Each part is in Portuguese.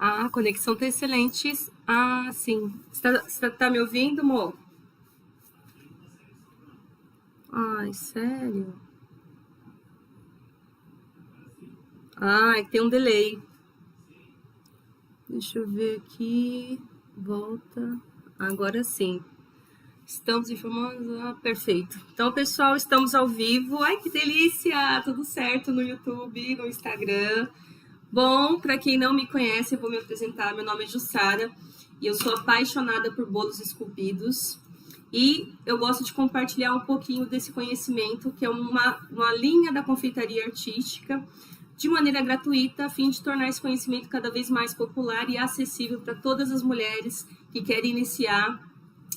A conexão tá excelente. Ah, sim. Você tá me ouvindo, Mo? Ai, sério? Ai, tem um delay. Deixa eu ver aqui. Volta. Agora sim. Estamos informando. Ah, perfeito. Então, pessoal, estamos ao vivo. Ai, que delícia! Tudo certo no YouTube, no Instagram. Bom, para quem não me conhece, eu vou me apresentar. Meu nome é Jussara e eu sou apaixonada por bolos esculpidos. E eu gosto de compartilhar um pouquinho desse conhecimento, que é uma linha da confeitaria artística, de maneira gratuita, a fim de tornar esse conhecimento cada vez mais popular e acessível para todas as mulheres que querem iniciar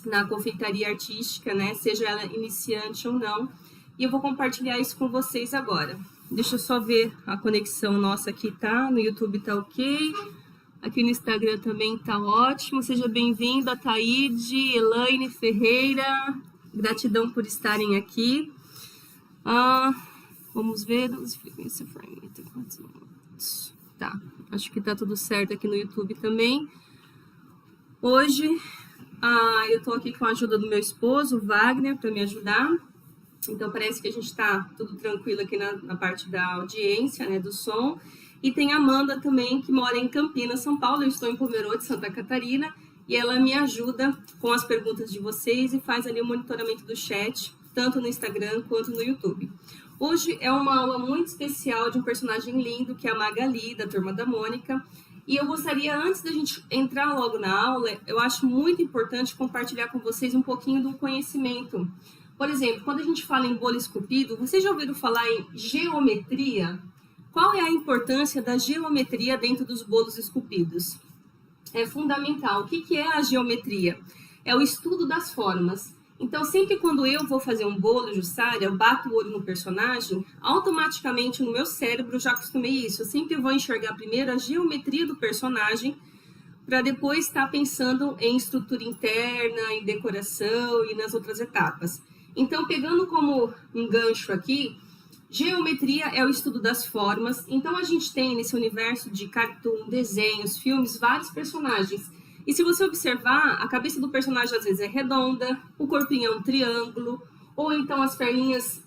na confeitaria artística, né? Seja ela iniciante ou não. E eu vou compartilhar isso com vocês agora. Deixa eu só ver a conexão nossa aqui, tá? No YouTube tá ok. Aqui no Instagram também tá ótimo. Seja bem-vinda, Taíde, Elaine Ferreira. Gratidão por estarem aqui. Vamos ver. Tá, acho que tá tudo certo aqui no YouTube também. Hoje, eu tô aqui com a ajuda do meu esposo, Wagner, para me ajudar. Então, parece que a gente está tudo tranquilo aqui na parte da audiência, né, do som. E tem a Amanda também, que mora em Campinas, São Paulo. Eu estou em Pomerode, Santa Catarina. E ela me ajuda com as perguntas de vocês e faz ali o monitoramento do chat, tanto no Instagram quanto no YouTube. Hoje é uma aula muito especial de um personagem lindo, que é a Magali, da Turma da Mônica. E eu gostaria, antes da gente entrar logo na aula, eu acho muito importante compartilhar com vocês um pouquinho do conhecimento. Por exemplo, quando a gente fala em bolo esculpido, vocês já ouviram falar em geometria? Qual é a importância da geometria dentro dos bolos esculpidos? É fundamental. O que é a geometria? É o estudo das formas. Então, sempre quando eu vou fazer um bolo, Jussara, eu bato o olho no personagem, automaticamente no meu cérebro, eu já acostumei isso. Eu sempre vou enxergar primeiro a geometria do personagem, para depois estar pensando em estrutura interna, em decoração e nas outras etapas. Então, pegando como um gancho aqui, geometria é o estudo das formas. Então, a gente tem nesse universo de cartoon, desenhos, filmes, vários personagens. E se você observar, a cabeça do personagem às vezes é redonda, o corpinho é um triângulo, ou então as perninhas,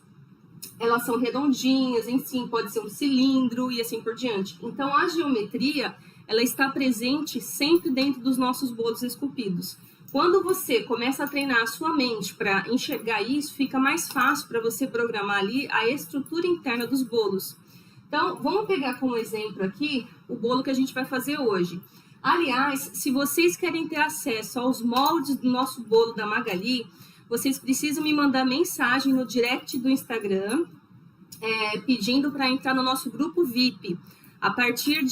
elas são redondinhas, em si pode ser um cilindro e assim por diante. Então, a geometria, ela está presente sempre dentro dos nossos bolos esculpidos. Quando você começa a treinar a sua mente para enxergar isso, fica mais fácil para você programar ali a estrutura interna dos bolos. Então, vamos pegar como exemplo aqui o bolo que a gente vai fazer hoje. Aliás, se vocês querem ter acesso aos moldes do nosso bolo da Magali, vocês precisam me mandar mensagem no direct do Instagram, pedindo para entrar no nosso grupo VIP. A partir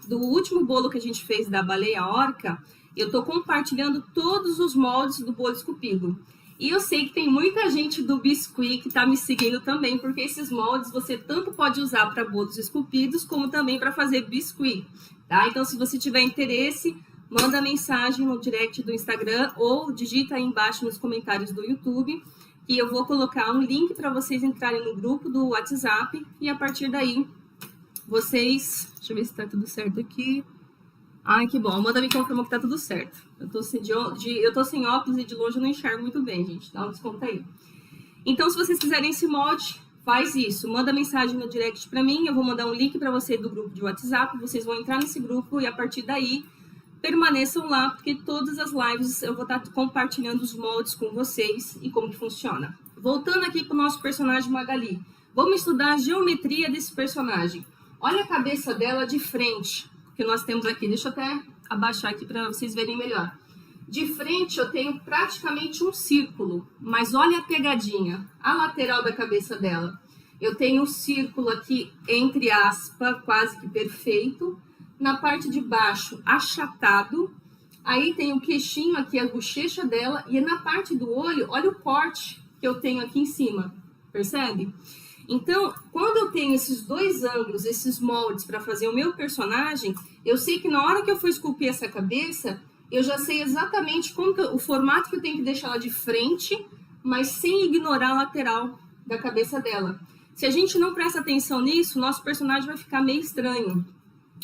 do último bolo que a gente fez da baleia orca, eu estou compartilhando todos os moldes do bolo esculpido. E eu sei que tem muita gente do biscuit que está me seguindo também, porque esses moldes você tanto pode usar para bolos esculpidos, como também para fazer biscuit, tá? Então, se você tiver interesse, manda mensagem no direct do Instagram ou digita aí embaixo nos comentários do YouTube, que eu vou colocar um link para vocês entrarem no grupo do WhatsApp e a partir daí vocês... Deixa eu ver se está tudo certo aqui. Ai, que bom. A Amanda me confirmou que tá tudo certo. Eu tô sem óculos e de longe eu não enxergo muito bem, gente. Dá um desconto aí. Então, se vocês quiserem esse molde, faz isso. Manda mensagem no direct para mim. Eu vou mandar um link para você do grupo de WhatsApp. Vocês vão entrar nesse grupo e a partir daí permaneçam lá, porque todas as lives eu vou estar compartilhando os moldes com vocês e como que funciona. Voltando aqui para o nosso personagem Magali. Vamos estudar a geometria desse personagem. Olha a cabeça dela de frente que nós temos aqui. Deixa eu até abaixar aqui para vocês verem melhor. De frente eu tenho praticamente um círculo, mas olha a pegadinha, a lateral da cabeça dela. Eu tenho um círculo aqui, entre aspas, quase que perfeito. Na parte de baixo, achatado. Aí tem o queixinho aqui, a bochecha dela. E na parte do olho, olha o corte que eu tenho aqui em cima. Percebe? Então, quando eu tenho esses dois ângulos, esses moldes para fazer o meu personagem, eu sei que na hora que eu for esculpir essa cabeça, eu já sei exatamente o formato que eu tenho que deixar ela de frente, mas sem ignorar a lateral da cabeça dela. Se a gente não presta atenção nisso, nosso personagem vai ficar meio estranho.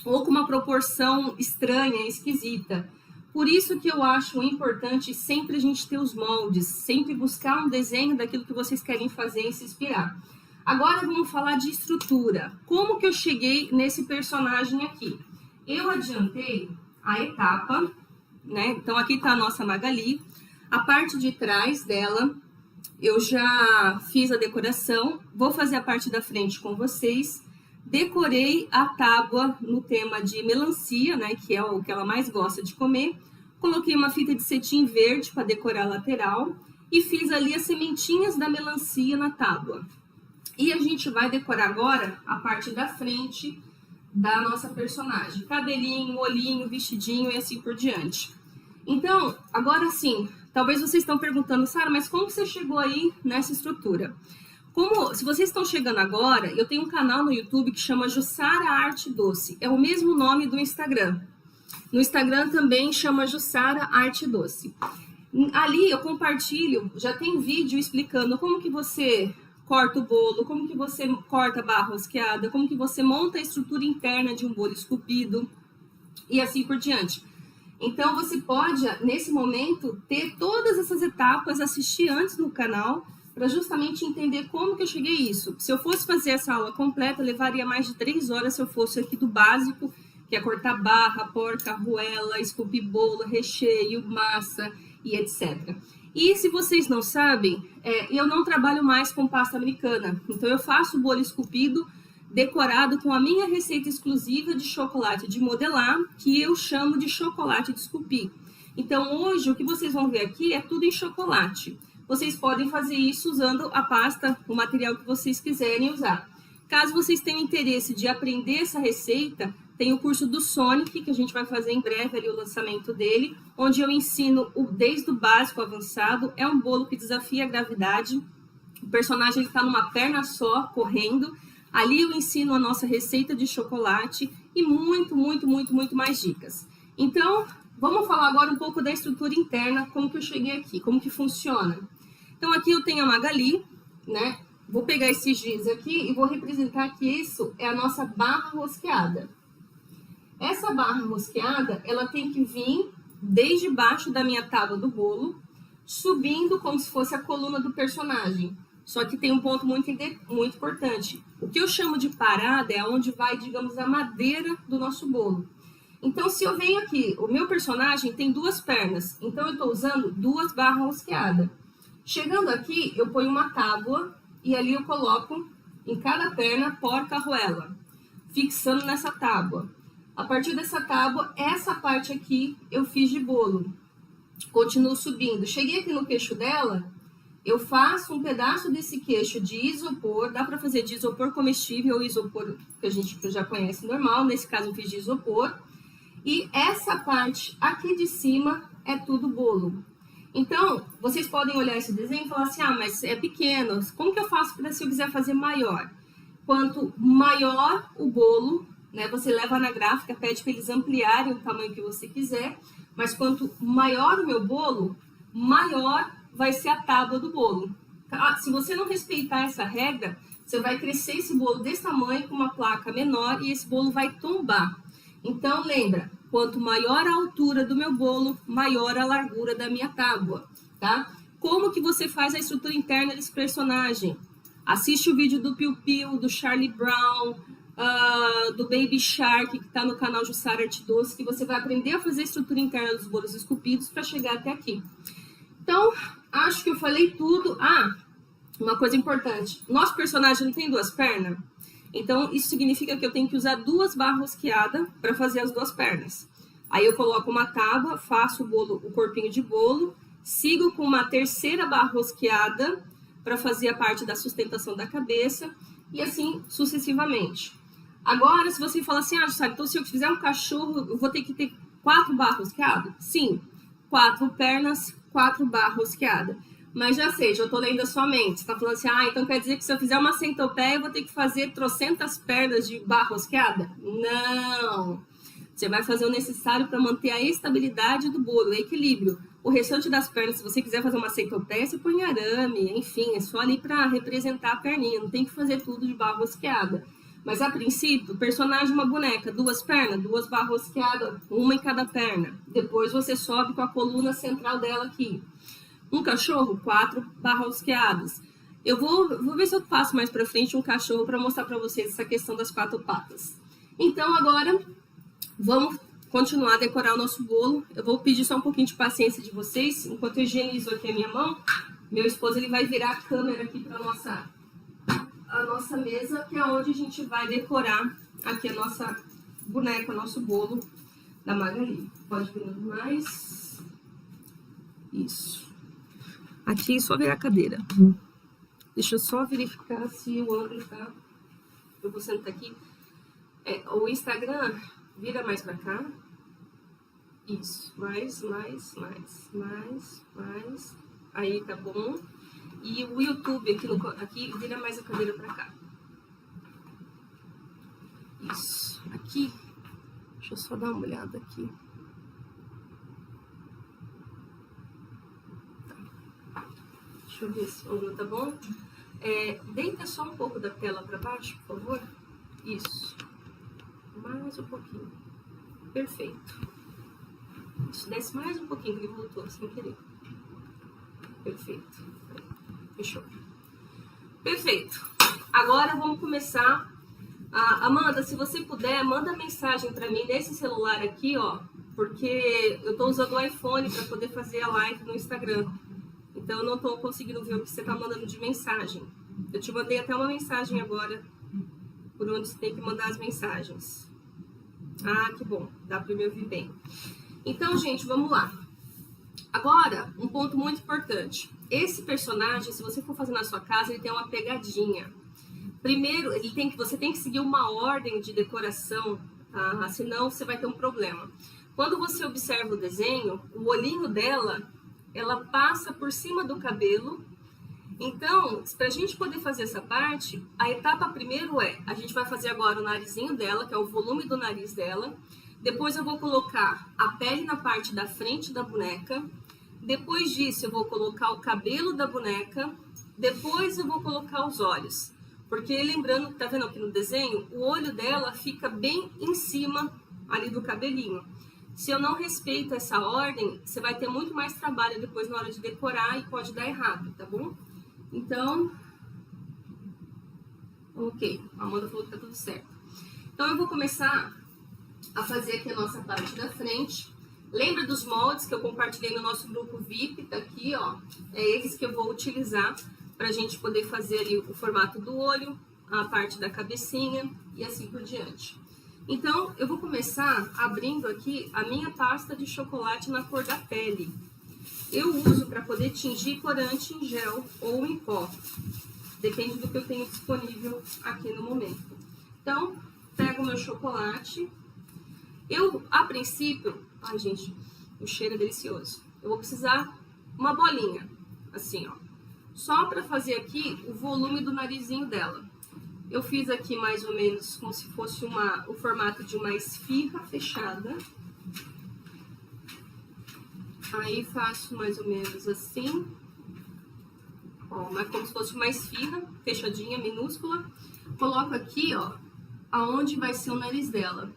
ou com uma proporção estranha, esquisita. Por isso que eu acho importante sempre a gente ter os moldes, sempre buscar um desenho daquilo que vocês querem fazer e se inspirar. Agora vamos falar de estrutura. Como que eu cheguei nesse personagem aqui? Eu adiantei a etapa, né? Então aqui está a nossa Magali. A parte de trás dela, eu já fiz a decoração. Vou fazer a parte da frente com vocês. Decorei a tábua no tema de melancia, né? Que é o que ela mais gosta de comer. Coloquei uma fita de cetim verde para decorar a lateral. E fiz ali as sementinhas da melancia na tábua. E a gente vai decorar agora a parte da frente da nossa personagem. Cabelinho, olhinho, vestidinho e assim por diante. Então, agora sim, talvez vocês estão perguntando, Sara, mas como você chegou aí nessa estrutura? Se vocês estão chegando agora, eu tenho um canal no YouTube que chama Jussara Arte Doce. É o mesmo nome do Instagram. No Instagram também chama Jussara Arte Doce. Ali eu compartilho, já tem vídeo explicando como que você corta o bolo, como que você corta a barra rosqueada, como que você monta a estrutura interna de um bolo esculpido e assim por diante. Então, você pode, nesse momento, ter todas essas etapas, assistir antes no canal, para justamente entender como que eu cheguei a isso. Se eu fosse fazer essa aula completa, levaria mais de 3 horas se eu fosse aqui do básico, que é cortar barra, porca, arruela, esculpir bolo, recheio, massa e etc. E se vocês não sabem, eu não trabalho mais com pasta americana. Então, eu faço bolo esculpido, decorado com a minha receita exclusiva de chocolate de modelar, que eu chamo de chocolate de esculpir. Então, hoje, o que vocês vão ver aqui é tudo em chocolate. Vocês podem fazer isso usando a pasta, o material que vocês quiserem usar. Caso vocês tenham interesse de aprender essa receita, tem o curso do Sonic, que a gente vai fazer em breve, ali o lançamento dele, onde eu ensino desde o básico ao avançado. É um bolo que desafia a gravidade. O personagem está numa perna só, correndo. Ali eu ensino a nossa receita de chocolate e muito mais dicas. Então, vamos falar agora um pouco da estrutura interna, como que eu cheguei aqui, como que funciona. Então, aqui eu tenho a Magali, né? Vou pegar esses giz aqui e vou representar que isso é a nossa barra rosqueada. Essa barra rosqueada, ela tem que vir desde baixo da minha tábua do bolo, subindo como se fosse a coluna do personagem. Só que tem um ponto muito importante. O que eu chamo de parada é onde vai, digamos, a madeira do nosso bolo. Então, se eu venho aqui, o meu personagem tem 2 pernas, então eu estou usando 2 barras rosqueadas. Chegando aqui, eu ponho uma tábua e ali eu coloco em cada perna porca arruela, fixando nessa tábua. A partir dessa tábua, essa parte aqui eu fiz de bolo. Continuo subindo. Cheguei aqui no queixo dela, eu faço um pedaço desse queixo de isopor. Dá para fazer de isopor comestível ou isopor que a gente já conhece normal. Nesse caso, eu fiz de isopor. E essa parte aqui de cima é tudo bolo. Então, vocês podem olhar esse desenho e falar assim, ah, mas é pequeno. Como que eu faço para se eu quiser fazer maior? Quanto maior o bolo, né, você leva na gráfica, pede para eles ampliarem o tamanho que você quiser, mas quanto maior o meu bolo, maior vai ser a tábua do bolo. Se você não respeitar essa regra, você vai crescer esse bolo desse tamanho com uma placa menor e esse bolo vai tombar. Então, lembra, quanto maior a altura do meu bolo, maior a largura da minha tábua, tá? Como que você faz a estrutura interna desse personagem? Assiste o vídeo do Piu Piu, do Charlie Brown, do Baby Shark, que está no canal Jussara Arte Doce, que você vai aprender a fazer a estrutura interna dos bolos esculpidos para chegar até aqui. Então, acho que eu falei tudo. Ah, uma coisa importante. Nosso personagem não tem 2 pernas? Então, isso significa que eu tenho que usar 2 barras rosqueadas para fazer as 2 pernas. Aí eu coloco uma tábua, faço o corpinho de bolo, sigo com uma 3ª barra rosqueada para fazer a parte da sustentação da cabeça e assim sucessivamente. Agora, se você fala assim, sabe, então se eu fizer um cachorro, eu vou ter que ter 4 barras rosqueadas? Sim, 4 pernas, 4 barras rosqueadas. Mas já sei, já tô lendo a sua mente. Você tá falando assim, então quer dizer que se eu fizer uma centopeia, eu vou ter que fazer trocentas pernas de barra rosqueada? Não! Você vai fazer o necessário para manter a estabilidade do bolo, o equilíbrio. O restante das pernas, se você quiser fazer uma centopeia, você põe arame, enfim, é só ali para representar a perninha. Não tem que fazer tudo de barra rosqueada. Mas a princípio, personagem uma boneca, 2 pernas, 2 barras rosqueadas, uma em cada perna. Depois você sobe com a coluna central dela aqui. Um cachorro, 4 barras rosqueadas. Eu vou ver se eu faço mais pra frente um cachorro para mostrar para vocês essa questão das 4 patas. Então agora vamos continuar a decorar o nosso bolo. Eu vou pedir só um pouquinho de paciência de vocês. Enquanto eu higienizo aqui a minha mão, meu esposo ele vai virar a câmera aqui para a nossa mesa, que é onde a gente vai decorar aqui a nossa boneca, o nosso bolo da Magali. Pode vir mais. Isso. Aqui só virar a cadeira. Deixa eu só verificar se o ângulo tá... Eu vou sentar aqui. O Instagram vira mais pra cá. Isso. Mais. Aí tá bom. E o YouTube aqui vira mais a cadeira pra cá. Isso. Aqui. Deixa eu só dar uma olhada aqui. Deixa eu ver se o ângulo tá bom. Deita só um pouco da tela para baixo, por favor. Isso. Mais um pouquinho. Perfeito. Isso, desce mais um pouquinho, que ele voltou sem querer. Perfeito. Fechou. Perfeito. Agora vamos começar. Amanda, se você puder, manda mensagem para mim nesse celular aqui, ó. Porque eu tô usando o iPhone para poder fazer a live no Instagram. Então, eu não estou conseguindo ver o que você está mandando de mensagem. Eu te mandei até uma mensagem agora, por onde você tem que mandar as mensagens. Ah, que bom. Dá para me ouvir bem. Então, gente, vamos lá. Agora, um ponto muito importante. Esse personagem, se você for fazer na sua casa, ele tem uma pegadinha. Primeiro, você tem que seguir uma ordem de decoração, tá? Senão você vai ter um problema. Quando você observa o desenho, o olhinho dela... ela passa por cima do cabelo. Então, para a gente poder fazer essa parte, a etapa primeiro a gente vai fazer agora o narizinho dela, que é o volume do nariz dela. Depois eu vou colocar a pele na parte da frente da boneca. Depois disso, eu vou colocar o cabelo da boneca. Depois eu vou colocar os olhos. Porque lembrando, tá vendo aqui no desenho? O olho dela fica bem em cima ali do cabelinho. Se eu não respeito essa ordem, você vai ter muito mais trabalho depois na hora de decorar e pode dar errado, tá bom? Então, ok, a Amanda falou que tá tudo certo. Então, eu vou começar a fazer aqui a nossa parte da frente. Lembra dos moldes que eu compartilhei no nosso grupo VIP, tá aqui, ó. É esses que eu vou utilizar pra gente poder fazer ali o formato do olho, a parte da cabecinha e assim por diante. Então, eu vou começar abrindo aqui a minha pasta de chocolate na cor da pele. Eu uso para poder tingir corante em gel ou em pó. Depende do que eu tenho disponível aqui no momento. Então, pego o meu chocolate. A princípio... Ai, gente, o cheiro é delicioso. Eu vou precisar uma bolinha, assim, ó. Só para fazer aqui o volume do narizinho dela. Eu fiz aqui mais ou menos como se fosse o formato de uma esfirra fechada. Aí faço mais ou menos assim. Ó, como se fosse uma esfirra fechadinha, minúscula. Coloco aqui, ó, aonde vai ser o nariz dela.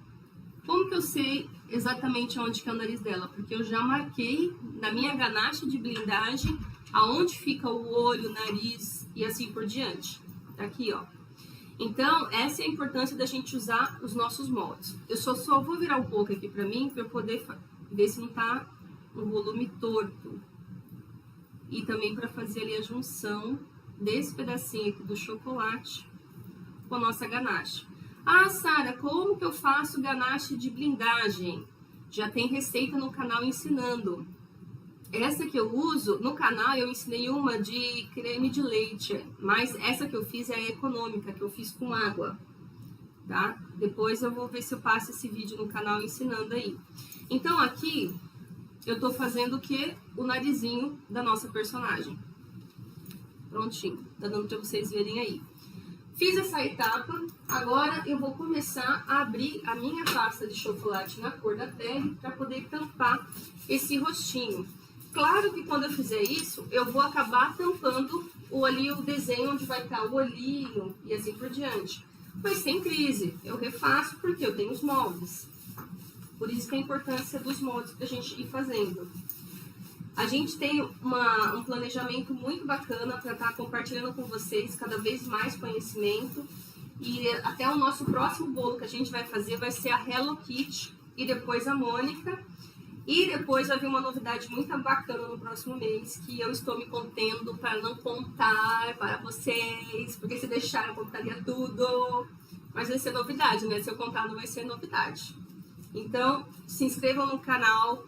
Como que eu sei exatamente aonde que é o nariz dela? Porque eu já marquei na minha ganache de blindagem aonde fica o olho, o nariz e assim por diante. Tá aqui, ó. Então, essa é a importância da gente usar os nossos moldes. Eu só vou virar um pouco aqui pra mim, pra eu poder ver se não tá um volume torto. E também para fazer ali a junção desse pedacinho aqui do chocolate com a nossa ganache. Ah, Sara, como que eu faço ganache de blindagem? Já tem receita no canal ensinando. Essa que eu uso, no canal eu ensinei uma de creme de leite, mas essa que eu fiz é a econômica, que eu fiz com água, tá? Depois eu vou ver se eu passo esse vídeo no canal ensinando aí. Então aqui eu tô fazendo o que? O narizinho da nossa personagem. Prontinho, tá dando pra vocês verem aí. Fiz essa etapa, agora eu vou começar a abrir a minha pasta de chocolate na cor da pele para poder tampar esse rostinho. Claro que quando eu fizer isso, eu vou acabar tampando ali o desenho onde vai estar o olhinho e assim por diante. Mas sem crise, eu refaço porque eu tenho os moldes. Por isso que a importância dos moldes para a gente ir fazendo. A gente tem um planejamento muito bacana para estar compartilhando com vocês cada vez mais conhecimento. E até o nosso próximo bolo que a gente vai fazer vai ser a Hello Kitty e depois a Mônica. E depois vai vir uma novidade muito bacana no próximo mês, que eu estou me contendo para não contar para vocês, porque se deixar eu contaria tudo. Mas vai ser novidade, né? Se eu contar não vai ser novidade. Então, se inscrevam no canal,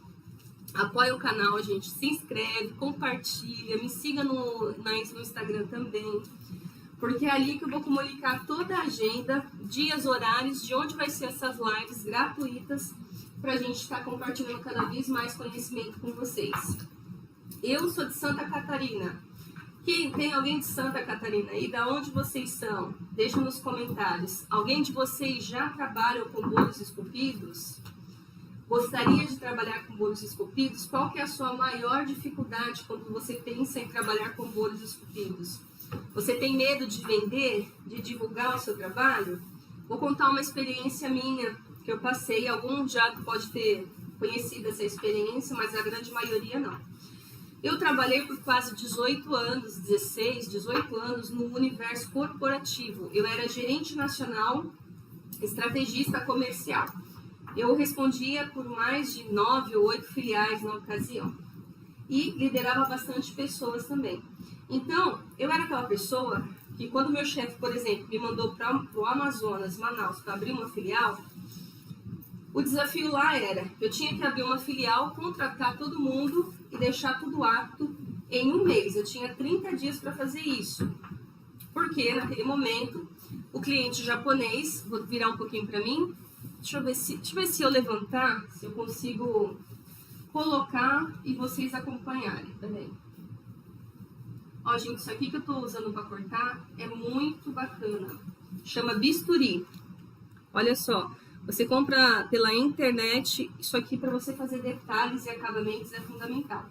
apoia o canal, gente. Se inscreve, compartilha, me siga no Instagram também. Porque é ali que eu vou comunicar toda a agenda, dias, horários, de onde vai ser essas lives gratuitas, para a gente estar compartilhando cada vez mais conhecimento com vocês. Eu sou de Santa Catarina. Tem alguém de Santa Catarina aí? Da onde vocês são? Deixa nos comentários. Alguém de vocês já trabalha com bolos esculpidos? Gostaria de trabalhar com bolos esculpidos? Qual que é a sua maior dificuldade quando você pensa em trabalhar com bolos esculpidos? Você tem medo de vender, de divulgar o seu trabalho? Vou contar uma experiência minha que eu passei. Alguns já pode ter conhecido essa experiência, mas a grande maioria não. Eu trabalhei por quase 18 anos, 16, 18 anos no universo corporativo. Eu era gerente nacional, estrategista comercial. Eu respondia por mais de 9 ou 8 filiais na ocasião. E liderava bastante pessoas também. Então, eu era aquela pessoa que quando meu chefe, por exemplo, me mandou para o Amazonas, Manaus, para abrir uma filial, o desafio lá era, eu tinha que abrir uma filial, contratar todo mundo e deixar tudo apto em um mês. Eu tinha 30 dias para fazer isso. Porque naquele momento, o cliente japonês, vou virar um pouquinho para mim, deixa eu ver se eu levantar, se eu consigo colocar e vocês acompanharem também. Ó, gente, isso aqui que eu tô usando para cortar é muito bacana. Chama bisturi. Olha só. Você compra pela internet, isso aqui para você fazer detalhes e acabamentos é fundamental.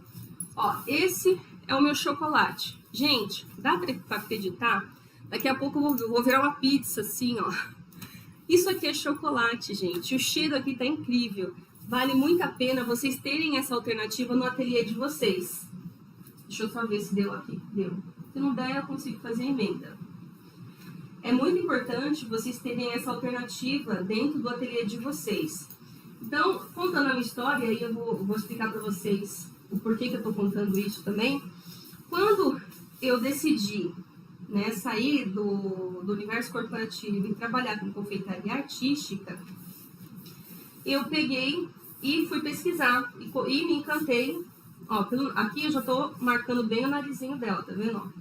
Ó, esse é o meu chocolate. Gente, dá para acreditar? Daqui a pouco eu vou virar uma pizza assim, ó. Isso aqui é chocolate, gente. O cheiro aqui tá incrível. Vale muito a pena vocês terem essa alternativa no ateliê de vocês. Deixa eu só ver se deu aqui. Deu. Se não der, eu consigo fazer emenda. É muito importante vocês terem essa alternativa dentro do ateliê de vocês. Então, contando a minha história, aí eu vou explicar para vocês o porquê que eu estou contando isso também. Quando eu decidi, né, sair do universo corporativo e trabalhar com confeitaria artística, eu peguei e fui pesquisar e me encantei. Ó, aqui eu já estou marcando bem o narizinho dela, tá vendo?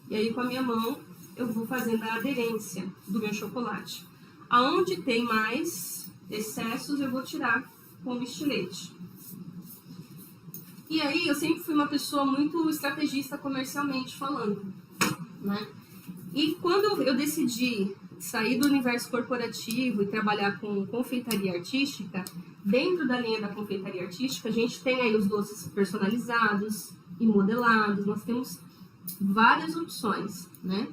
E aí com a minha mão eu vou fazendo a aderência do meu chocolate. Aonde tem mais excessos, eu vou tirar com o estilete. E aí, eu sempre fui uma pessoa muito estrategista comercialmente falando, né? E quando eu decidi sair do universo corporativo e trabalhar com confeitaria artística, dentro da linha da confeitaria artística, a gente tem aí os doces personalizados e modelados, nós temos várias opções, né?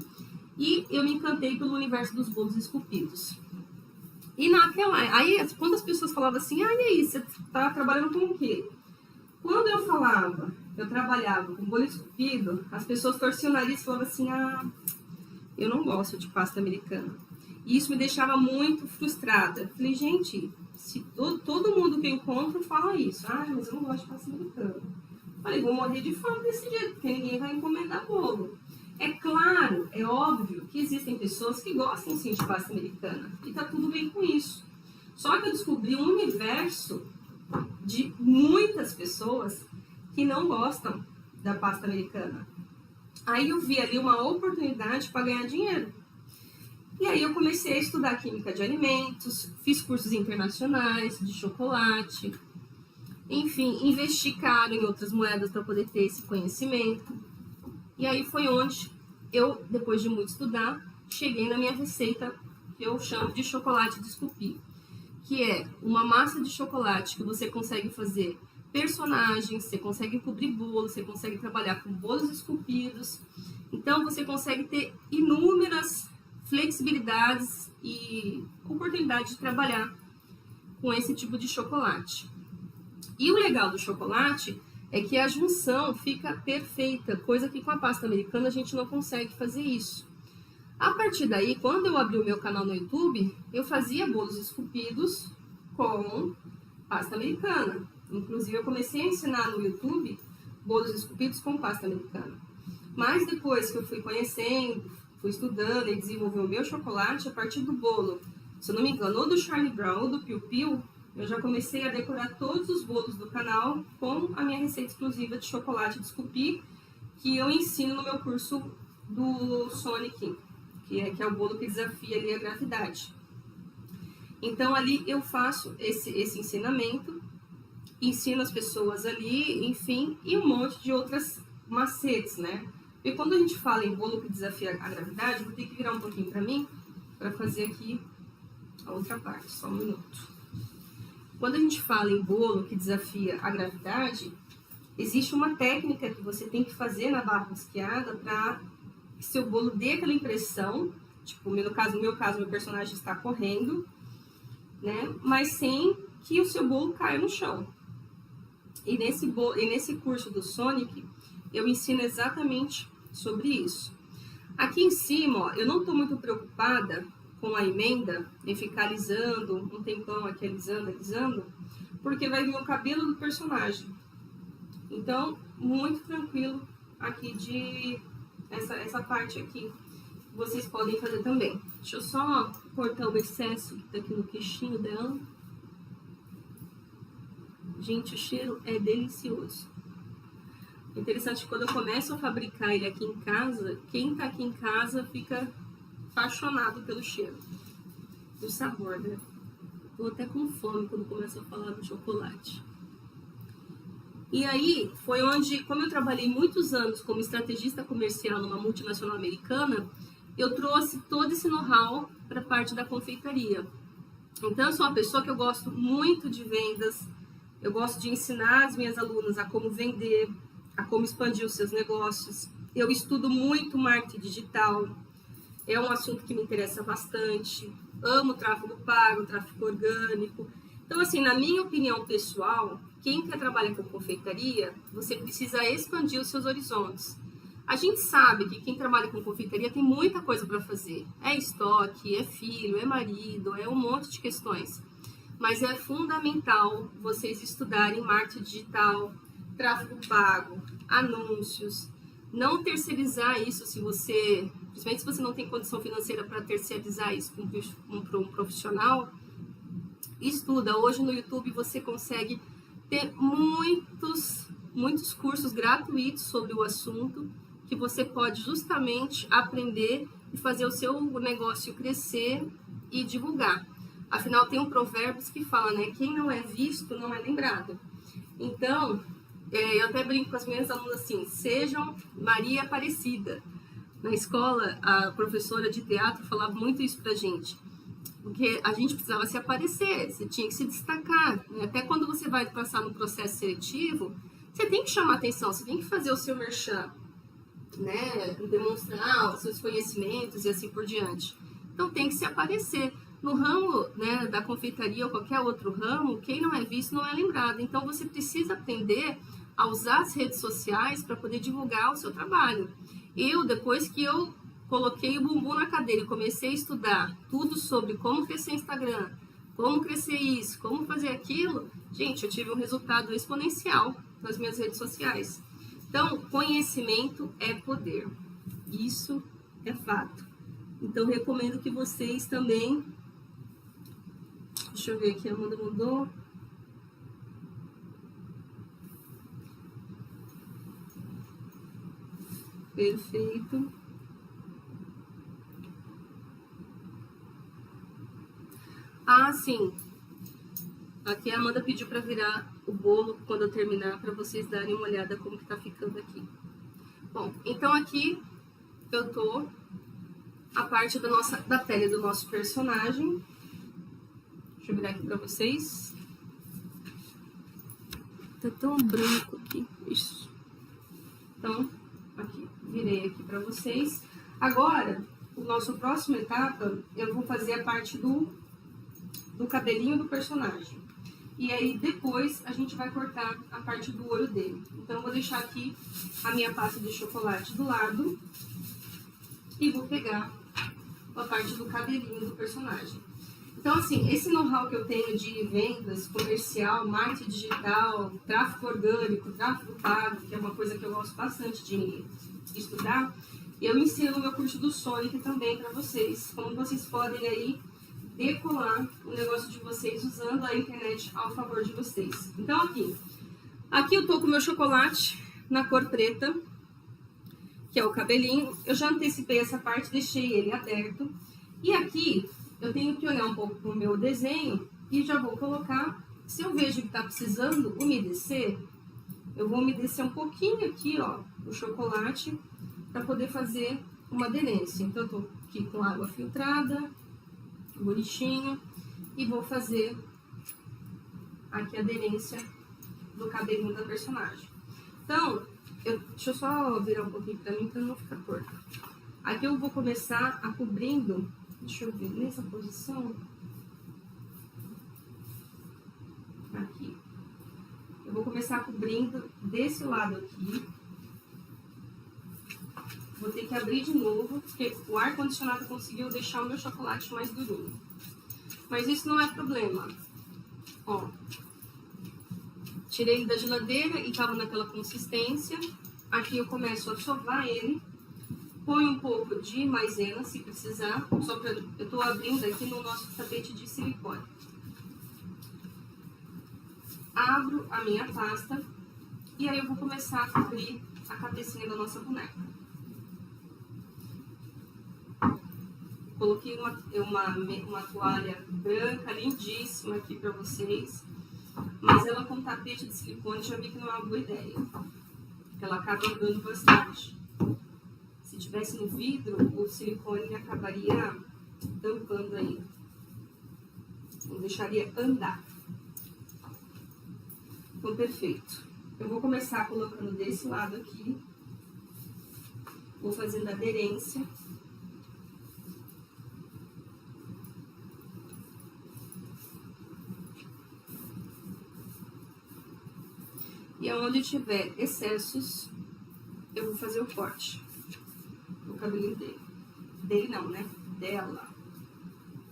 E eu me encantei pelo universo dos bolos esculpidos. E aí, quando as pessoas falavam assim, e aí, você tá trabalhando com o quê? Quando eu falava, eu trabalhava com bolo esculpido, as pessoas torciam o nariz e falavam assim, eu não gosto de pasta americana. E isso me deixava muito frustrada. Falei, gente, se todo mundo que eu encontro fala isso, mas eu não gosto de pasta americana. Falei, vou morrer de fome desse jeito, porque ninguém vai encomendar bolo. É claro, é óbvio que existem pessoas que gostam sim de pasta americana. E tá tudo bem com isso. Só que eu descobri um universo de muitas pessoas que não gostam da pasta americana. Aí eu vi ali uma oportunidade para ganhar dinheiro. E aí eu comecei a estudar química de alimentos, fiz cursos internacionais de chocolate, enfim, investi caro em outras moedas para poder ter esse conhecimento. E aí foi onde eu, depois de muito estudar, cheguei na minha receita que eu chamo de chocolate de esculpir, que é uma massa de chocolate que você consegue fazer personagens, você consegue cobrir bolo, você consegue trabalhar com bolos esculpidos. Então você consegue ter inúmeras flexibilidades e oportunidade de trabalhar com esse tipo de chocolate. E o legal do chocolate é que a junção fica perfeita, coisa que com a pasta americana a gente não consegue fazer isso. A partir daí, quando eu abri o meu canal no YouTube, eu fazia bolos esculpidos com pasta americana. Inclusive, eu comecei a ensinar no YouTube bolos esculpidos com pasta americana. Mas depois que eu fui conhecendo, fui estudando e desenvolver o meu chocolate, a partir do bolo, se eu não me engano, ou do Charlie Brown ou do Piu Piu, eu já comecei a decorar todos os bolos do canal com a minha receita exclusiva de chocolate de esculpir, que eu ensino no meu curso do Sonic, que é o bolo que desafia ali a gravidade. Então, ali eu faço esse ensinamento, ensino as pessoas ali, enfim, e um monte de outras macetes, né? E quando a gente fala em bolo que desafia a gravidade, vou ter que virar um pouquinho para mim, para fazer aqui a outra parte, só um minuto. Quando a gente fala em bolo que desafia a gravidade, existe uma técnica que você tem que fazer na barra risqueada para que seu bolo dê aquela impressão, tipo, no meu caso, meu personagem está correndo, né? Mas sem que o seu bolo caia no chão. E nesse curso do Sonic, eu ensino exatamente sobre isso. Aqui em cima, ó, eu não estou muito preocupada com a emenda, em ficar alisando um tempão aqui, alisando, porque vai vir o cabelo do personagem. Então, muito tranquilo aqui de essa parte aqui. Vocês podem fazer também. Deixa eu só cortar o excesso que tá aqui no queixinho dela. Gente, o cheiro é delicioso. Interessante, quando eu começo a fabricar ele aqui em casa, quem tá aqui em casa fica apaixonado pelo cheiro. E o sabor, né? Tô até com fome quando começo a falar do chocolate. E aí, foi onde, como eu trabalhei muitos anos como estrategista comercial numa multinacional americana, eu trouxe todo esse know-how para a parte da confeitaria. Então, eu sou uma pessoa que eu gosto muito de vendas, eu gosto de ensinar as minhas alunas a como vender, a como expandir os seus negócios. Eu estudo muito marketing digital, é um assunto que me interessa bastante. Amo tráfego pago, tráfego orgânico. Então, assim, na minha opinião pessoal, quem quer trabalhar com confeitaria, você precisa expandir os seus horizontes. A gente sabe que quem trabalha com confeitaria tem muita coisa para fazer. É estoque, é filho, é marido, é um monte de questões. Mas é fundamental vocês estudarem marketing digital, tráfego pago, anúncios. Não terceirizar isso principalmente se você não tem condição financeira para terceirizar isso para um profissional. Estuda. Hoje no YouTube você consegue ter muitos cursos gratuitos sobre o assunto, que você pode justamente aprender e fazer o seu negócio crescer e divulgar. Afinal, tem um provérbio que fala, né? Quem não é visto não é lembrado. Então, eu até brinco com as minhas alunas assim, sejam Maria Aparecida. Na escola, a professora de teatro falava muito isso pra gente. Porque a gente precisava se aparecer, você tinha que se destacar. Né? Até quando você vai passar no processo seletivo, você tem que chamar atenção, você tem que fazer o seu merchan, né? Demonstrar os seus conhecimentos e assim por diante. Então tem que se aparecer. No ramo, né, da confeitaria ou qualquer outro ramo, quem não é visto não é lembrado. Então você precisa aprender a usar as redes sociais para poder divulgar o seu trabalho. Depois que eu coloquei o bumbum na cadeira e comecei a estudar tudo sobre como crescer Instagram, como crescer isso, como fazer aquilo, gente, eu tive um resultado exponencial nas minhas redes sociais. Então, conhecimento é poder. Isso é fato. Então, recomendo que vocês também... Deixa eu ver aqui, a Amanda mudou. Perfeito. Ah, sim. Aqui a Amanda pediu para virar o bolo quando eu terminar, para vocês darem uma olhada como que tá ficando aqui. Bom, então aqui eu tô a parte da pele do nosso personagem. Deixa eu virar aqui para vocês. Tá tão branco aqui. Isso. Então, aqui. Virei aqui para vocês. Agora, o nosso próximo etapa, eu vou fazer a parte do cabelinho do personagem. E aí depois a gente vai cortar a parte do olho dele. Então eu vou deixar aqui a minha pasta de chocolate do lado e vou pegar a parte do cabelinho do personagem. Então assim, esse know-how que eu tenho de vendas, comercial, marketing digital, tráfego orgânico, tráfego pago, que é uma coisa que eu gosto bastante de estudar, eu ensino no meu curso do Sonic também para vocês, como vocês podem aí decolar o negócio de vocês usando a internet ao favor de vocês. Então aqui eu tô com o meu chocolate na cor preta, que é o cabelinho. Eu já antecipei essa parte, deixei ele aberto. E aqui eu tenho que olhar um pouco pro meu desenho e já vou colocar, se eu vejo que tá precisando umedecer, eu vou umedecer um pouquinho aqui, ó, o chocolate, para poder fazer uma aderência. Então eu tô aqui com água filtrada, bonitinho, e vou fazer aqui a aderência do cabelinho da personagem. Então, deixa eu só virar um pouquinho pra mim, pra não ficar torto. Aqui eu vou começar a cobrindo, deixa eu ver, nessa posição, aqui. Eu vou começar cobrindo desse lado aqui. Vou ter que abrir de novo, porque o ar-condicionado conseguiu deixar o meu chocolate mais durinho. Mas isso não é problema. Ó, tirei ele da geladeira e tava naquela consistência. Aqui eu começo a sovar ele. Põe um pouco de maisena, se precisar. Só pra, eu tô abrindo aqui no nosso tapete de silicone. Abro a minha pasta. E aí eu vou começar a cobrir a cabecinha da nossa boneca. Coloquei uma toalha branca, lindíssima aqui pra vocês. Mas ela com tapete de silicone, já vi que não é uma boa ideia. Porque ela acaba andando bastante. Se tivesse no vidro, o silicone acabaria tampando aí. Não deixaria andar. Então, perfeito. Eu vou começar colocando desse lado aqui. Vou fazendo aderência. E aonde tiver excessos, eu vou fazer o corte do cabelinho dele. Dele não, né? Dela.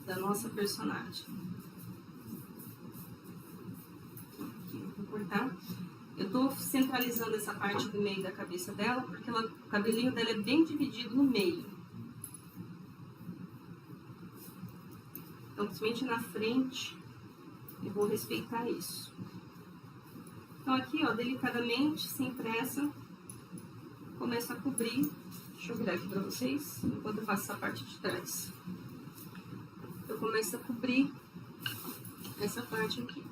Da nossa personagem. Aqui, eu vou cortar. Eu tô centralizando essa parte do meio da cabeça dela, porque o cabelinho dela é bem dividido no meio. Então, principalmente na frente, eu vou respeitar isso. Então aqui, ó, delicadamente, sem pressa, começo a cobrir. Deixa eu virar aqui pra vocês, enquanto eu faço essa parte de trás. Eu começo a cobrir essa parte aqui.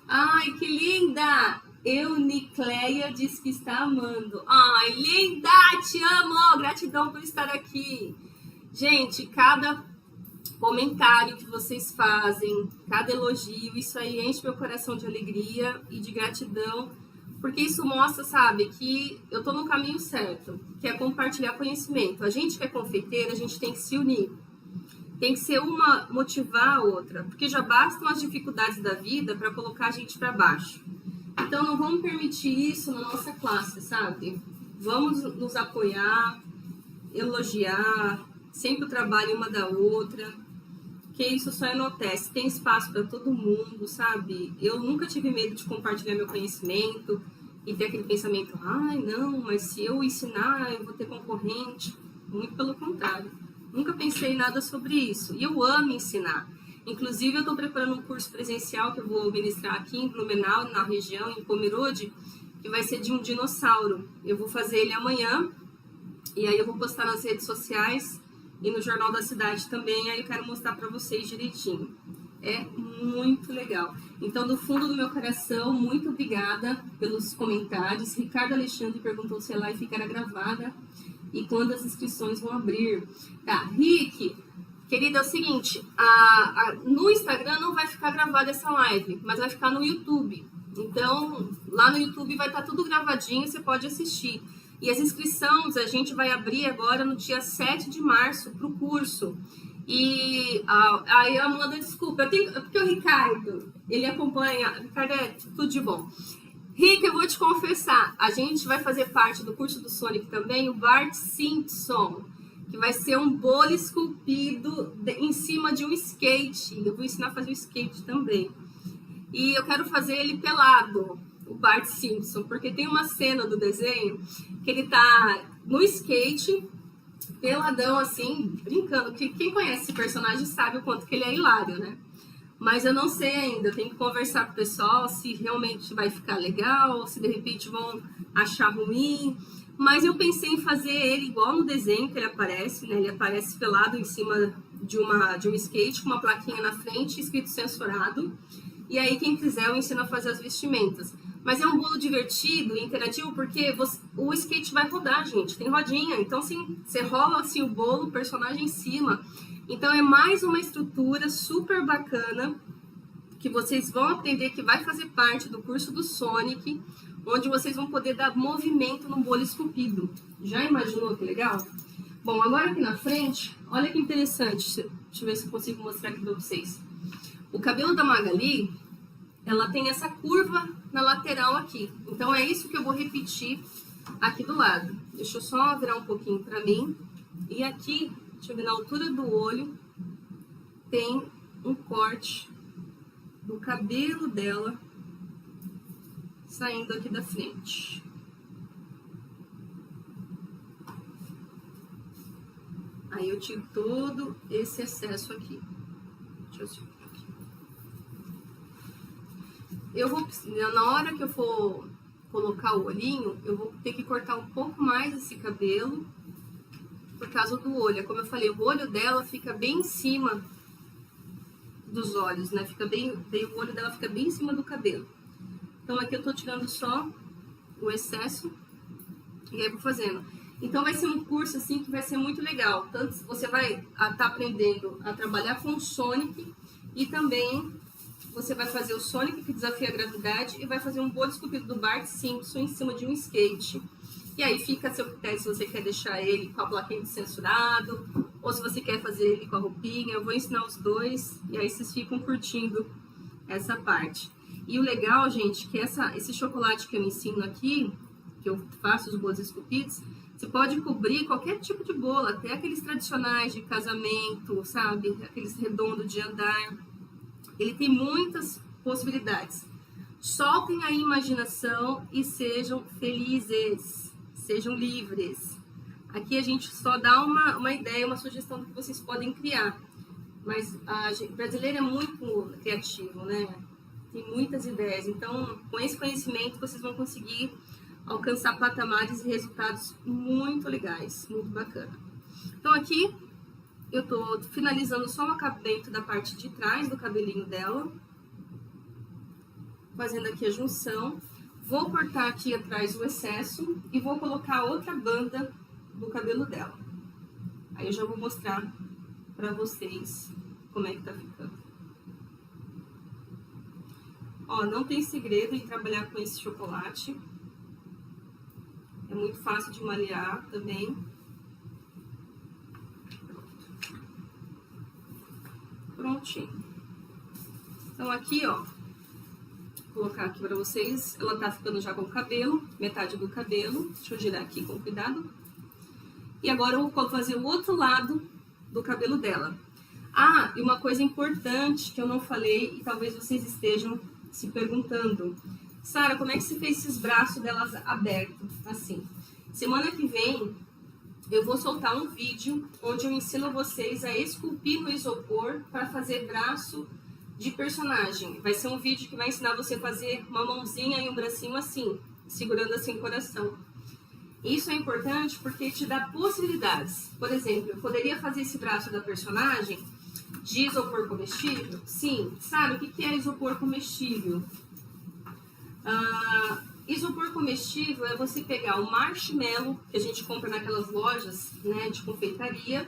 Ai, que linda! Eunicleia diz que está amando. Ai, linda! Te amo! Gratidão por estar aqui. Gente, cada comentário que vocês fazem, cada elogio, isso aí enche meu coração de alegria e de gratidão, porque isso mostra, sabe, que eu tô no caminho certo, que é compartilhar conhecimento. A gente que é confeiteira, a gente tem que se unir. Tem que ser uma motivar a outra, porque já bastam as dificuldades da vida para colocar a gente para baixo. Então não vamos permitir isso na nossa classe, sabe? Vamos nos apoiar, elogiar, sempre o trabalho uma da outra, que isso só enaltece. Tem espaço para todo mundo, sabe? Eu nunca tive medo de compartilhar meu conhecimento e ter aquele pensamento, ai não, mas se eu ensinar eu vou ter concorrente. Muito pelo contrário. Nunca pensei em nada sobre isso. E eu amo ensinar. Inclusive, eu estou preparando um curso presencial que eu vou ministrar aqui em Blumenau, na região, em Pomerode, que vai ser de um dinossauro. Eu vou fazer ele amanhã. E aí eu vou postar nas redes sociais e no Jornal da Cidade também. Aí eu quero mostrar para vocês direitinho. É muito legal. Então, do fundo do meu coração, muito obrigada pelos comentários. Ricardo Alexandre perguntou se a live ficará gravada e quando as inscrições vão abrir. Tá, Rick, querida, é o seguinte, no Instagram não vai ficar gravada essa live, mas vai ficar no YouTube. Então, lá no YouTube vai estar tudo gravadinho, você pode assistir. E as inscrições a gente vai abrir agora no dia 7 de março para o curso. E aí a Amanda, desculpa, porque o Ricardo, ele acompanha, Ricardo é tudo de bom. Rick, eu vou te confessar, a gente vai fazer parte do curso do Sonic também, o Bart Simpson, que vai ser um bolo esculpido em cima de um skate. Eu vou ensinar a fazer o skate também. E eu quero fazer ele pelado, o Bart Simpson, porque tem uma cena do desenho que ele tá no skate, peladão assim, brincando. Quem conhece esse personagem sabe o quanto que ele é hilário, né? Mas eu não sei ainda, eu tenho que conversar com o pessoal se realmente vai ficar legal, ou se de repente vão achar ruim. Mas eu pensei em fazer ele igual no desenho que ele aparece, né? Ele aparece pelado em cima de um skate com uma plaquinha na frente, escrito censurado. E aí, quem quiser, eu ensino a fazer as vestimentas. Mas é um bolo divertido e interativo, porque o skate vai rodar, gente. Tem rodinha. Então, assim, você rola assim, o bolo, o personagem em cima. Então, é mais uma estrutura super bacana que vocês vão aprender, que vai fazer parte do curso do Sonic, onde vocês vão poder dar movimento no bolo esculpido. Já imaginou que legal? Bom, agora aqui na frente, olha que interessante. Deixa eu ver se eu consigo mostrar aqui para vocês. O cabelo da Magali, ela tem essa curva na lateral aqui. Então, é isso que eu vou repetir aqui do lado. Deixa eu só virar um pouquinho para mim. E aqui, deixa eu ver, na altura do olho, tem um corte do cabelo dela saindo aqui da frente. Aí eu tiro todo esse excesso aqui. Deixa eu tirar. Eu vou, na hora que eu for colocar o olhinho, eu vou ter que cortar um pouco mais esse cabelo, por causa do olho. Como eu falei, o olho dela fica bem em cima dos olhos, né? O olho dela fica bem em cima do cabelo. Então aqui eu tô tirando só o excesso e aí vou fazendo. Então vai ser um curso assim que vai ser muito legal. Tanto você vai estar aprendendo a trabalhar com o Sonic e também você vai fazer o Sonic, que desafia a gravidade, e vai fazer um bolo esculpido do Bart Simpson em cima de um skate. E aí fica a seu critério se você quer deixar ele com a plaquinha de censurado, ou se você quer fazer ele com a roupinha. Eu vou ensinar os dois, e aí vocês ficam curtindo essa parte. E o legal, gente, que esse chocolate que eu ensino aqui, que eu faço os bolos esculpidos, você pode cobrir qualquer tipo de bolo, até aqueles tradicionais de casamento, sabe? Aqueles redondos de andar. Ele tem muitas possibilidades. Soltem a imaginação e sejam felizes, sejam livres. Aqui a gente só dá uma ideia, uma sugestão do que vocês podem criar. Mas o brasileiro é muito criativo, né? Tem muitas ideias. Então, com esse conhecimento, vocês vão conseguir alcançar patamares e resultados muito legais, muito bacana. Então, aqui eu tô finalizando só o acabamento da parte de trás do cabelinho dela. Fazendo aqui a junção. Vou cortar aqui atrás o excesso e vou colocar outra banda do cabelo dela. Aí eu já vou mostrar pra vocês como é que tá ficando. Ó, não tem segredo em trabalhar com esse chocolate. É muito fácil de malear também. Prontinho. Então aqui, ó, vou colocar aqui pra vocês. Ela tá ficando já com o cabelo, metade do cabelo. Deixa eu girar aqui com cuidado. E agora eu vou fazer o outro lado do cabelo dela. Ah, e uma coisa importante que eu não falei e talvez vocês estejam se perguntando. Sara, como é que você fez esses braços delas abertos? Assim. Semana que vem eu vou soltar um vídeo onde eu ensino vocês a esculpir no isopor para fazer braço de personagem. Vai ser um vídeo que vai ensinar você a fazer uma mãozinha e um bracinho assim, segurando assim o coração. Isso é importante porque te dá possibilidades. Por exemplo, eu poderia fazer esse braço da personagem de isopor comestível? Sim. Sabe o que é isopor comestível? Isopor comestível é você pegar o marshmallow que a gente compra naquelas lojas, né, de confeitaria,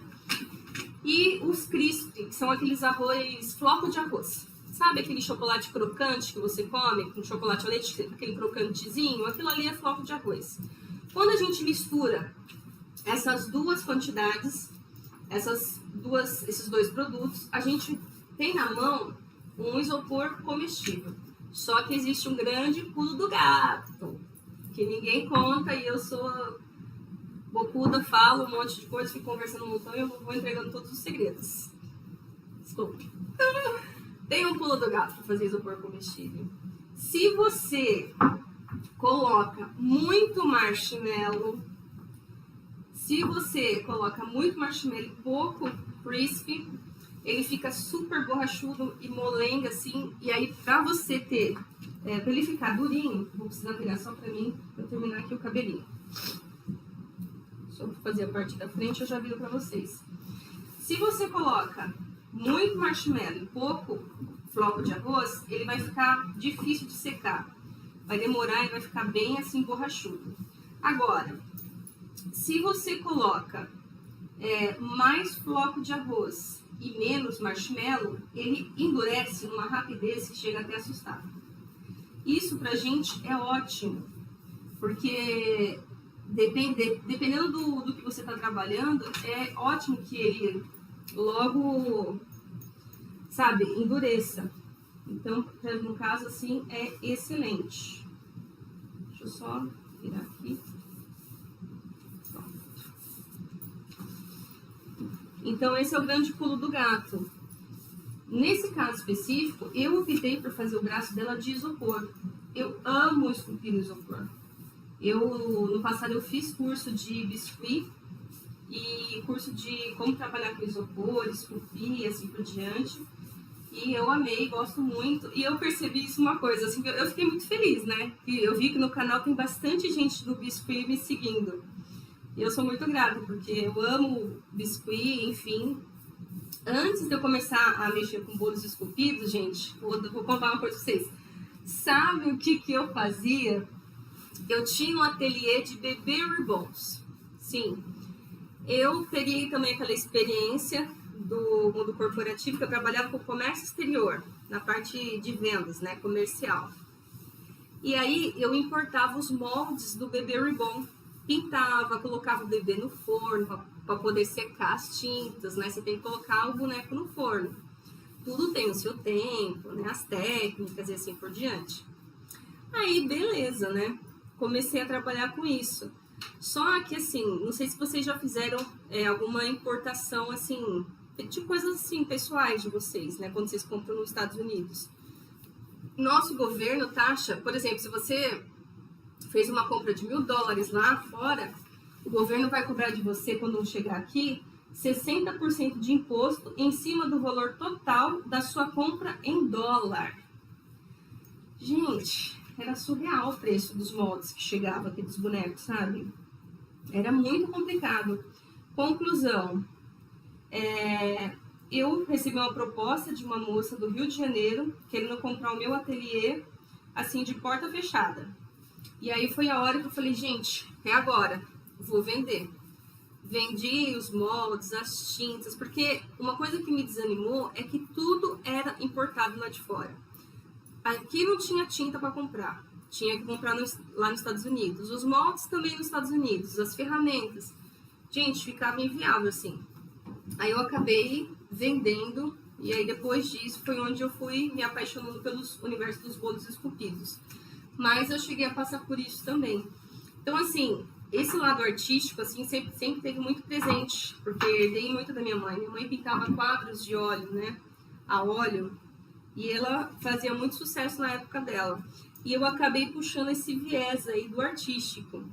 e os crisp, que são aqueles arroz, floco de arroz. Sabe aquele chocolate crocante que você come, com chocolate ao leite, aquele crocantezinho? Aquilo ali é floco de arroz. Quando a gente mistura essas duas quantidades, esses dois produtos, a gente tem na mão um isopor comestível. Só que existe um grande pulo do gato, que ninguém conta, e eu sou bocuda, falo um monte de coisa, fico conversando um montão e eu vou entregando todos os segredos. Desculpe. Tem um pulo do gato para fazer isopor comestível. Se você coloca muito marshmallow, e pouco crispy, ele fica super borrachudo e molenga assim. E aí, para você ter, para ele ficar durinho, vou precisar pegar só para mim, para terminar aqui o cabelinho. Só vou fazer a parte da frente, eu já viro para vocês. Se você coloca muito marshmallow e pouco floco de arroz, ele vai ficar difícil de secar. Vai demorar e vai ficar bem assim borrachudo. Agora, se você coloca mais floco de arroz e menos marshmallow, ele endurece numa rapidez que chega até a assustar. Isso pra gente é ótimo, porque dependendo do que você está trabalhando, é ótimo que ele logo, sabe, endureça. Então, no caso assim, é excelente. Deixa eu só virar aqui. Então, esse é o grande pulo do gato. Nesse caso específico, eu optei por fazer o braço dela de isopor. Eu amo esculpir no isopor. No passado, eu fiz curso de biscuit e curso de como trabalhar com isopor, esculpir e assim por diante. E eu amei, gosto muito. E eu percebi isso uma coisa, assim, eu fiquei muito feliz, né? E eu vi que no canal tem bastante gente do biscuit me seguindo. E eu sou muito grata, porque eu amo biscuit, enfim. Antes de eu começar a mexer com bolos esculpidos, gente, vou contar uma coisa pra vocês. Sabe o que eu fazia? Eu tinha um ateliê de bebê ribbons. Sim. Eu peguei também aquela experiência do mundo corporativo, que eu trabalhava com comércio exterior, na parte de vendas, né, comercial. E aí eu importava os moldes do bebê ribbon. Pintava, colocava o bebê no forno para poder secar as tintas, né? Você tem que colocar o boneco no forno. Tudo tem o seu tempo, né? As técnicas e assim por diante. Aí, beleza, né? Comecei a trabalhar com isso. Só que, assim, não sei se vocês já fizeram alguma importação, assim, de coisas assim, pessoais de vocês, né? Quando vocês compram nos Estados Unidos. Nosso governo taxa, por exemplo, se você fez uma compra de $1.000 lá fora, o governo vai cobrar de você, quando chegar aqui, 60% de imposto em cima do valor total da sua compra em dólar. Gente, era surreal o preço dos moldes que chegava aqui dos bonecos, sabe? Era muito complicado. Conclusão, eu recebi uma proposta de uma moça do Rio de Janeiro, querendo comprar o meu ateliê, assim, de porta fechada. E aí foi a hora que eu falei, gente, é agora, vou vender. Vendi os moldes, as tintas, porque uma coisa que me desanimou é que tudo era importado lá de fora. Aqui não tinha tinta para comprar, tinha que comprar lá nos Estados Unidos. Os moldes também nos Estados Unidos, as ferramentas. Gente, ficava inviável assim. Aí eu acabei vendendo, e aí depois disso foi onde eu fui me apaixonando pelos universos dos bolos esculpidos. Mas eu cheguei a passar por isso também. Então, assim, esse lado artístico, assim, sempre teve muito presente, porque herdei muito da minha mãe. Minha mãe pintava quadros de óleo, né? A óleo. E ela fazia muito sucesso na época dela. E eu acabei puxando esse viés aí do artístico.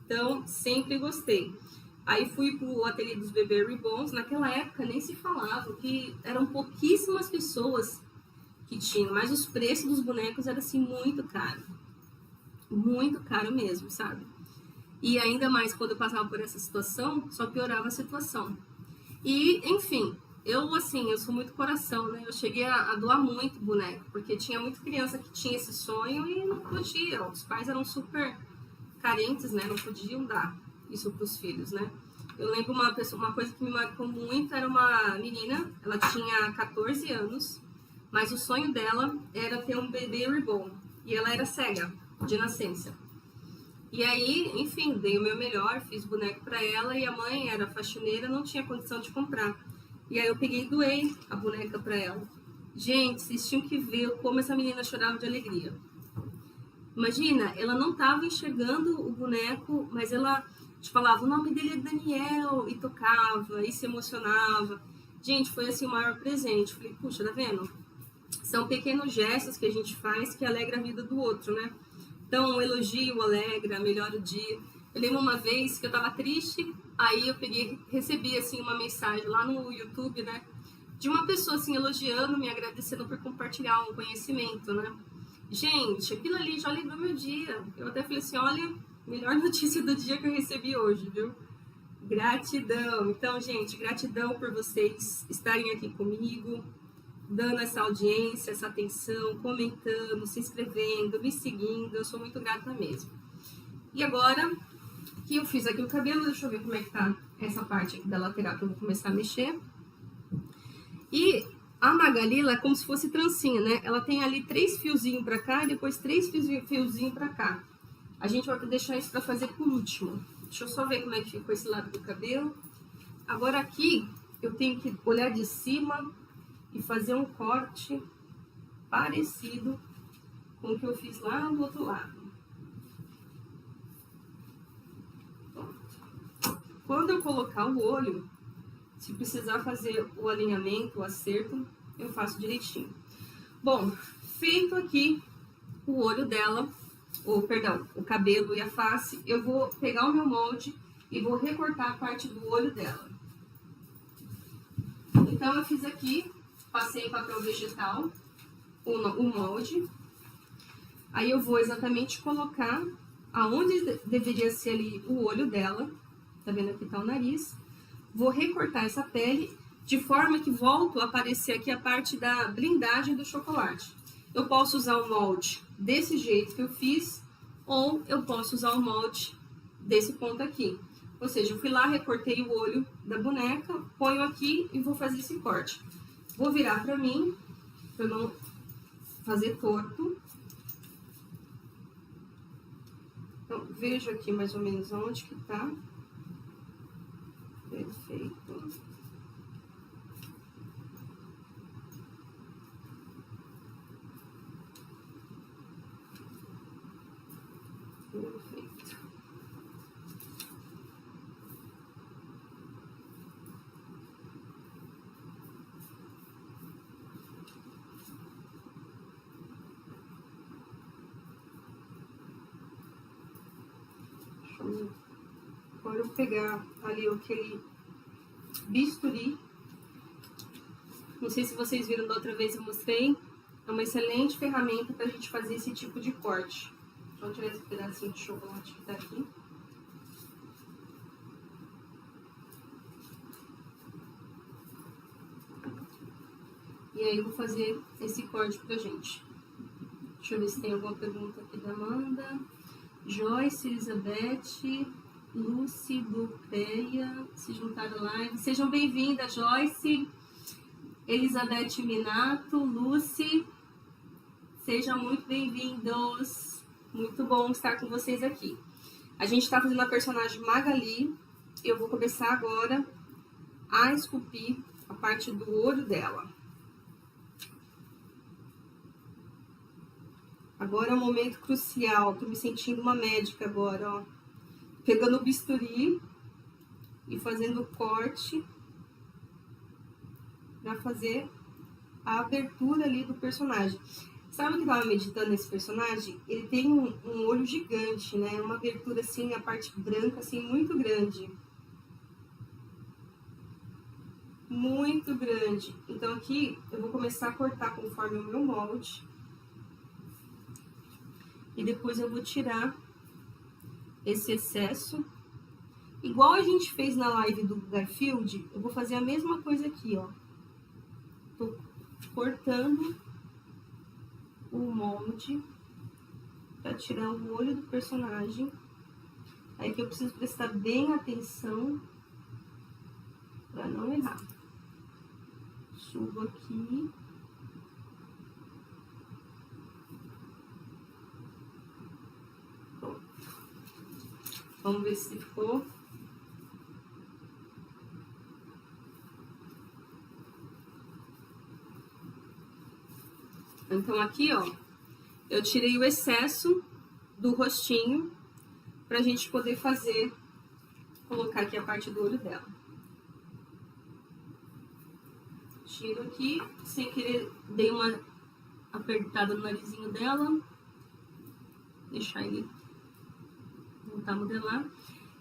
Então, sempre gostei. Aí fui pro ateliê dos bebê ribbons. Naquela época nem se falava, que eram pouquíssimas pessoas que tinham, mas os preços dos bonecos eram assim muito caro mesmo, sabe? E ainda mais quando eu passava por essa situação, só piorava a situação. E, enfim, eu sou muito coração, né? Eu cheguei a doar muito boneco, porque tinha muita criança que tinha esse sonho e não podia. Os pais eram super carentes, né? Não podiam dar isso para os filhos, né? Eu lembro uma coisa que me marcou muito, era uma menina, ela tinha 14 anos, mas o sonho dela era ter um bebê reborn, e ela era cega de nascença. E aí, enfim, dei o meu melhor, fiz boneco para ela, e a mãe era faxineira, não tinha condição de comprar. E aí eu peguei e doei a boneca para ela. Gente, vocês tinham que ver como essa menina chorava de alegria. Imagina, ela não estava enxergando o boneco, mas ela falava, o nome dele é Daniel, e tocava, e se emocionava. Gente, foi assim o maior presente. Falei, puxa, tá vendo? São pequenos gestos que a gente faz que alegra a vida do outro, né? Então, um elogio alegra, melhora o dia. Eu lembro uma vez que eu tava triste, aí eu recebi assim uma mensagem lá no YouTube, né? De uma pessoa assim elogiando, me agradecendo por compartilhar um conhecimento, né? Gente, aquilo ali já alegrou meu dia. Eu até falei assim, olha, melhor notícia do dia que eu recebi hoje, viu? Gratidão. Então, gente, gratidão por vocês estarem aqui comigo, dando essa audiência, essa atenção, comentando, se inscrevendo, me seguindo. Eu sou muito grata mesmo. E agora que eu fiz aqui o cabelo, deixa eu ver como é que tá essa parte aqui da lateral que eu vou começar a mexer. E a Magali, ela é como se fosse trancinha, né? Ela tem ali 3 fiozinhos pra cá e depois 3 fiozinhos pra cá. A gente vai deixar isso pra fazer por último. Deixa eu só ver como é que ficou esse lado do cabelo. Agora aqui, eu tenho que olhar de cima e fazer um corte parecido com o que eu fiz lá do outro lado. Quando eu colocar o olho, se precisar fazer o alinhamento, o acerto, eu faço direitinho. Bom, feito aqui o olho dela, o cabelo e a face, eu vou pegar o meu molde e vou recortar a parte do olho dela. Então, eu fiz aqui, passei em papel vegetal, o molde. Aí eu vou exatamente colocar aonde deveria ser ali o olho dela. Tá vendo aqui tá o nariz. Vou recortar essa pele de forma que volto a aparecer aqui a parte da blindagem do chocolate. Eu posso usar o molde desse jeito que eu fiz, ou eu posso usar o molde desse ponto aqui. Ou seja, eu fui lá, recortei o olho da boneca, ponho aqui e vou fazer esse corte. Vou virar pra mim, pra não fazer torto. Então, vejo aqui mais ou menos onde que tá. Perfeito. Perfeito. Agora eu vou pegar ali aquele bisturi. Não sei se vocês viram da outra vez, eu mostrei. É uma excelente ferramenta para a gente fazer esse tipo de corte. Deixa eu tirar esse pedacinho de chocolate que tá aqui. E aí eu vou fazer esse corte pra gente. Deixa eu ver se tem alguma pergunta aqui da Amanda. Joyce, Elizabeth, Lucy, Dupeia, se juntaram à live. Sejam bem-vindas, Joyce, Elizabeth Minato, Lucy. Sejam muito bem-vindos. Muito bom estar com vocês aqui. A gente está fazendo a personagem Magali. Eu vou começar agora a esculpir a parte do olho dela. Agora é um momento crucial. Tô me sentindo uma médica agora, ó. Pegando o bisturi e fazendo o corte para fazer a abertura ali do personagem. Sabe o que eu tava meditando nesse personagem? Ele tem um olho gigante, né? Uma abertura assim, a parte branca assim, muito grande. Muito grande. Então aqui eu vou começar a cortar conforme o meu molde. E depois eu vou tirar esse excesso. Igual a gente fez na live do Garfield, eu vou fazer a mesma coisa aqui, ó. Tô cortando o molde para tirar o olho do personagem. Aí que eu preciso prestar bem atenção para não errar. Subo aqui Vamos ver se ficou. Então, aqui, ó, eu tirei o excesso do rostinho pra gente poder fazer, colocar aqui a parte do olho dela. Tiro aqui, sem querer, dei uma apertada no narizinho dela. Deixar ele voltar a modelar.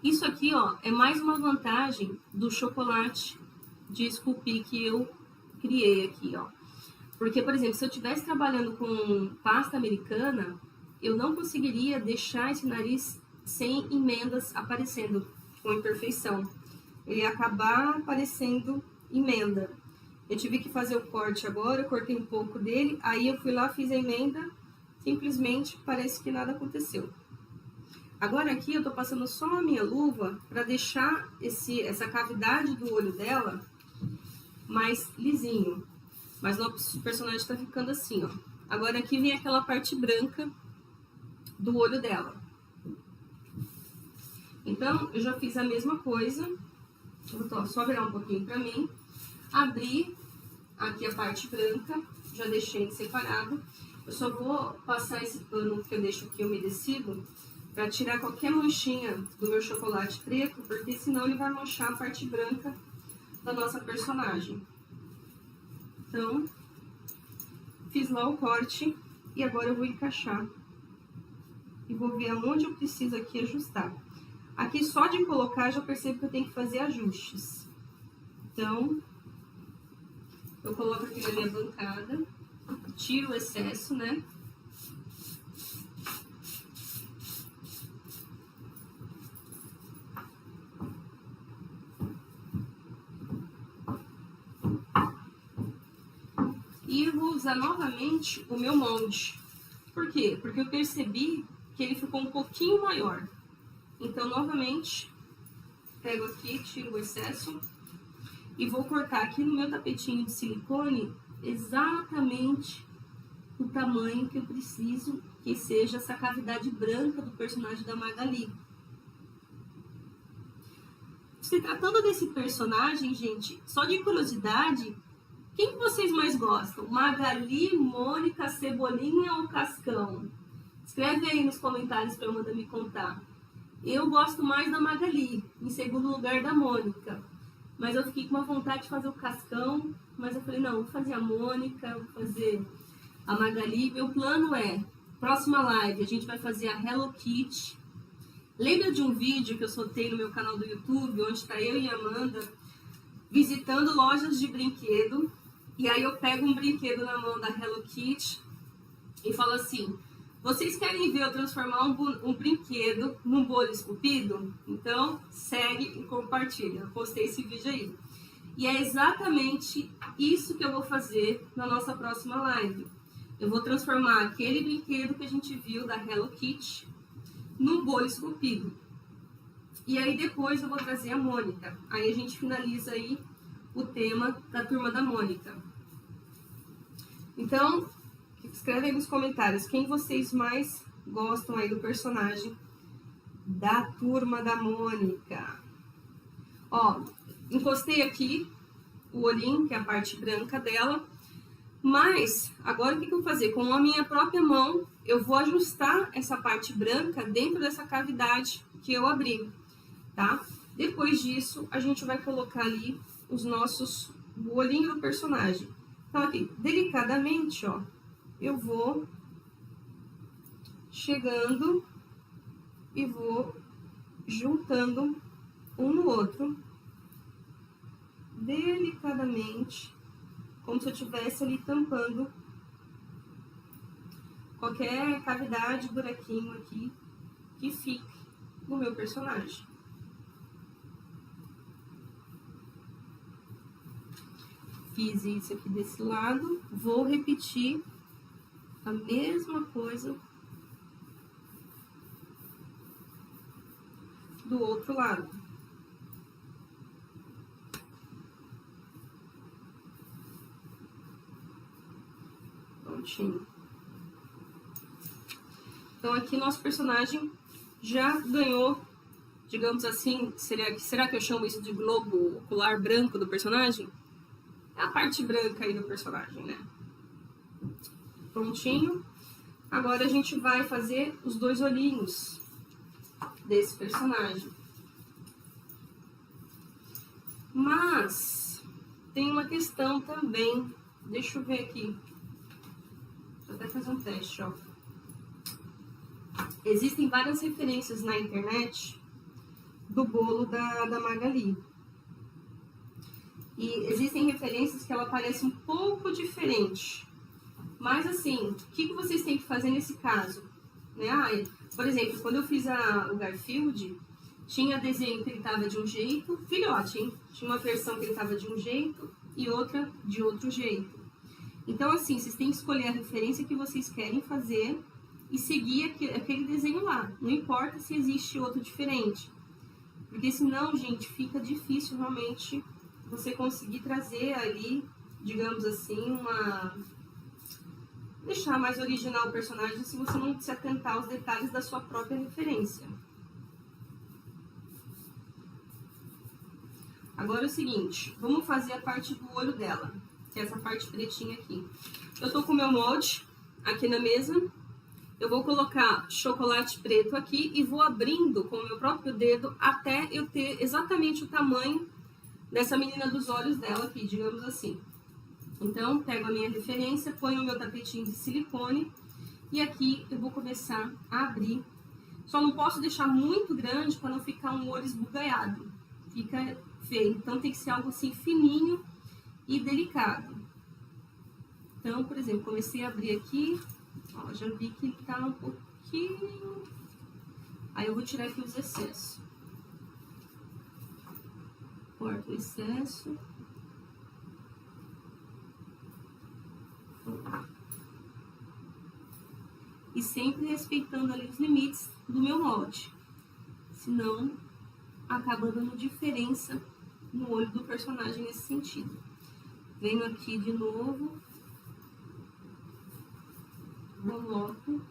Isso aqui, ó, é mais uma vantagem do chocolate de esculpir que eu criei aqui, ó. Porque, por exemplo, se eu estivesse trabalhando com pasta americana, eu não conseguiria deixar esse nariz sem emendas aparecendo com imperfeição. Ele ia acabar aparecendo emenda. Eu tive que fazer o corte agora, eu cortei um pouco dele, aí eu fui lá, fiz a emenda, simplesmente parece que nada aconteceu. Agora aqui eu tô passando só a minha luva para deixar essa cavidade do olho dela mais lisinho. Mas nosso personagem tá ficando assim, ó. Agora aqui vem aquela parte branca do olho dela. Então, eu já fiz a mesma coisa. Vou só virar um pouquinho pra mim. Abri aqui a parte branca, já deixei separado. Eu só vou passar esse pano que eu deixo aqui umedecido para tirar qualquer manchinha do meu chocolate preto, porque senão ele vai manchar a parte branca da nossa personagem. Então, fiz lá o corte e agora eu vou encaixar. E vou ver aonde eu preciso aqui ajustar. Aqui só de colocar já percebo que eu tenho que fazer ajustes. Então, eu coloco aqui na minha bancada, tiro o excesso, né? E eu vou usar novamente o meu molde. Por quê? Porque eu percebi que ele ficou um pouquinho maior. Então, novamente, pego aqui, tiro o excesso e vou cortar aqui no meu tapetinho de silicone exatamente o tamanho que eu preciso que seja essa cavidade branca do personagem da Magali. Se tratando desse personagem, gente, só de curiosidade, quem que vocês mais gostam? Magali, Mônica, Cebolinha ou Cascão? Escreve aí nos comentários para eu me contar. Eu gosto mais da Magali, em segundo lugar da Mônica. Mas eu fiquei com uma vontade de fazer o Cascão, mas eu falei, não, vou fazer a Mônica, vou fazer a Magali. Meu plano é, próxima live, a gente vai fazer a Hello Kitty. Lembra de um vídeo que eu soltei no meu canal do YouTube, onde está eu e a Amanda visitando lojas de brinquedo? E aí eu pego um brinquedo na mão da Hello Kitty e falo assim, vocês querem ver eu transformar um brinquedo num bolo esculpido? Então, segue e compartilha. Eu postei esse vídeo aí. E é exatamente isso que eu vou fazer na nossa próxima live. Eu vou transformar aquele brinquedo que a gente viu da Hello Kitty num bolo esculpido. E aí depois eu vou trazer a Mônica. Aí a gente finaliza aí o tema da Turma da Mônica. Então, escreve aí nos comentários quem vocês mais gostam aí do personagem da Turma da Mônica. Ó, encostei aqui o olhinho, que é a parte branca dela. Mas, agora o que eu vou fazer? Com a minha própria mão, eu vou ajustar essa parte branca dentro dessa cavidade que eu abri, tá? Depois disso, a gente vai colocar ali o olhinho do personagem. Então, aqui, delicadamente, ó, eu vou chegando e vou juntando um no outro, delicadamente, como se eu estivesse ali tampando qualquer cavidade, buraquinho aqui que fique no meu personagem. Fiz isso aqui desse lado, vou repetir a mesma coisa do outro lado. Prontinho. Então, aqui nosso personagem já ganhou digamos assim, será que eu chamo isso de globo ocular branco do personagem? É a parte branca aí do personagem, né? Prontinho. Agora a gente vai fazer os dois olhinhos desse personagem. Mas tem uma questão também. Deixa eu ver aqui. Vou até fazer um teste, ó. Existem várias referências na internet do bolo da Magali. E existem referências que ela parece um pouco diferente. Mas assim, o que vocês têm que fazer nesse caso? Né? Por exemplo, quando eu fiz o Garfield, tinha desenho que ele estava de um jeito, filhote, hein? Tinha uma versão que ele estava de um jeito e outra de outro jeito. Então, assim, vocês têm que escolher a referência que vocês querem fazer e seguir aquele desenho lá. Não importa se existe outro diferente. Porque senão, gente, fica difícil realmente você conseguir trazer ali, digamos assim, deixar mais original o personagem se você não se atentar aos detalhes da sua própria referência. Agora é o seguinte, vamos fazer a parte do olho dela, que é essa parte pretinha aqui. Eu tô com o meu molde aqui na mesa, eu vou colocar chocolate preto aqui e vou abrindo com o meu próprio dedo até eu ter exatamente o tamanho dessa menina dos olhos dela aqui, digamos assim. Então, pego a minha referência, ponho o meu tapetinho de silicone e aqui eu vou começar a abrir. Só não posso deixar muito grande para não ficar um olho esbugalhado. Fica feio. Então, tem que ser algo assim fininho e delicado. Então, por exemplo, comecei a abrir aqui. Ó, já vi que tá um pouquinho... Aí eu vou tirar aqui os excessos. Corto o excesso. E sempre respeitando ali os limites do meu molde. Senão, acaba dando diferença no olho do personagem nesse sentido. Venho aqui de novo. Coloco.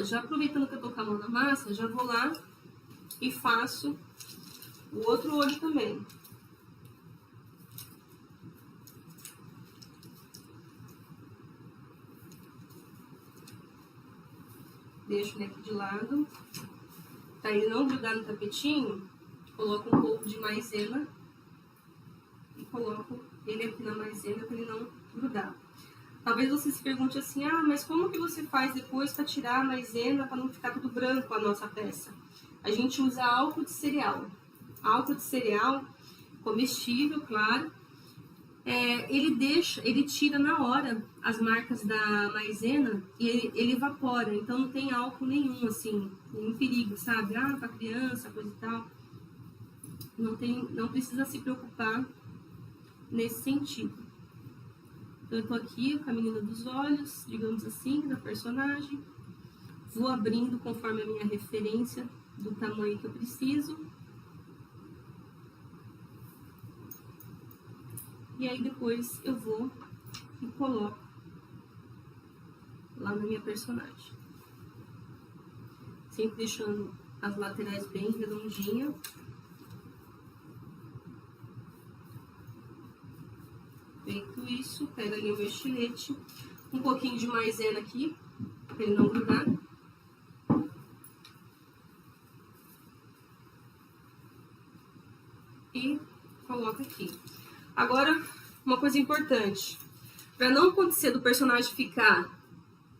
Já aproveitando que eu tô com a mão na massa, já vou lá e faço o outro olho também. Deixo ele aqui de lado. Para ele não grudar no tapetinho, coloco um pouco de maisena e coloco ele aqui na maisena para ele não grudar. Talvez você se pergunte assim, mas como que você faz depois para tirar a maisena para não ficar tudo branco a nossa peça? A gente usa álcool de cereal. Álcool de cereal, comestível, claro. Ele tira na hora as marcas da maisena e ele evapora. Então não tem álcool nenhum, assim, nenhum perigo, sabe? Para criança, coisa e tal. Não precisa se preocupar nesse sentido. Então, eu tô aqui com a menina dos olhos, digamos assim, da personagem. Vou abrindo conforme a minha referência do tamanho que eu preciso. E aí, depois, eu vou e coloco lá na minha personagem. Sempre deixando as laterais bem redondinhas. Feito isso, pego ali o meu estilete, um pouquinho de maisena aqui, para ele não grudar. E coloco aqui. Agora, uma coisa importante. Para não acontecer do personagem ficar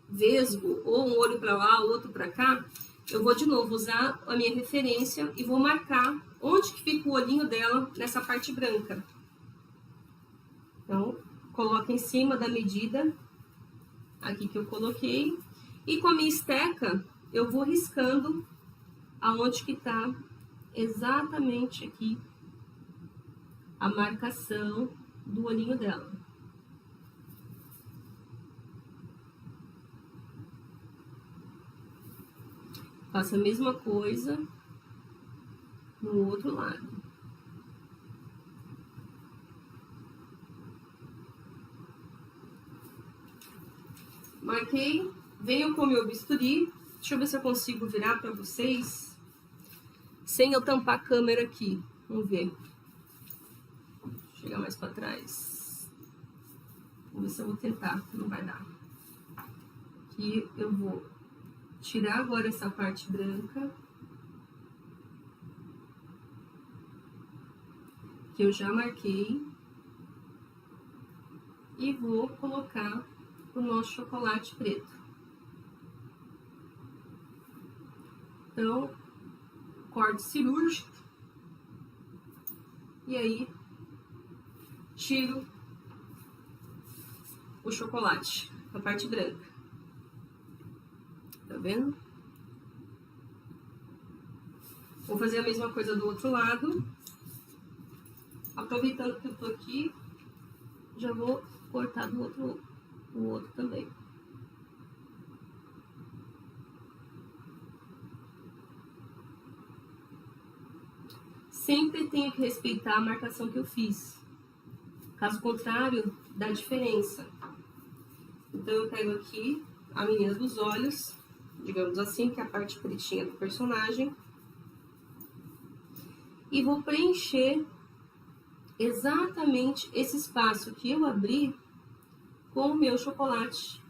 vesgo, ou um olho para lá, outro para cá, eu vou de novo usar a minha referência e vou marcar onde que fica o olhinho dela nessa parte branca. Então, coloco em cima da medida aqui que eu coloquei. E com a minha esteca, eu vou riscando aonde que tá exatamente aqui a marcação do olhinho dela. Faço a mesma coisa no outro lado. Marquei, venho com o meu bisturi. Deixa eu ver se eu consigo virar para vocês sem eu tampar a câmera aqui. Vamos ver. Chegar mais para trás. Vamos ver se eu vou tentar. Não vai dar. Aqui eu vou tirar agora essa parte branca. Que eu já marquei. E vou colocar o nosso chocolate preto. Então, corte cirúrgico. E aí, tiro o chocolate, a parte branca. Tá vendo? Vou fazer a mesma coisa do outro lado. Aproveitando que eu tô aqui, já vou cortar do outro também. Sempre tenho que respeitar a marcação que eu fiz. Caso contrário, dá diferença. Então, eu pego aqui a menina dos olhos, digamos assim, que é a parte pretinha do personagem. E vou preencher exatamente esse espaço que eu abri com o meu chocolate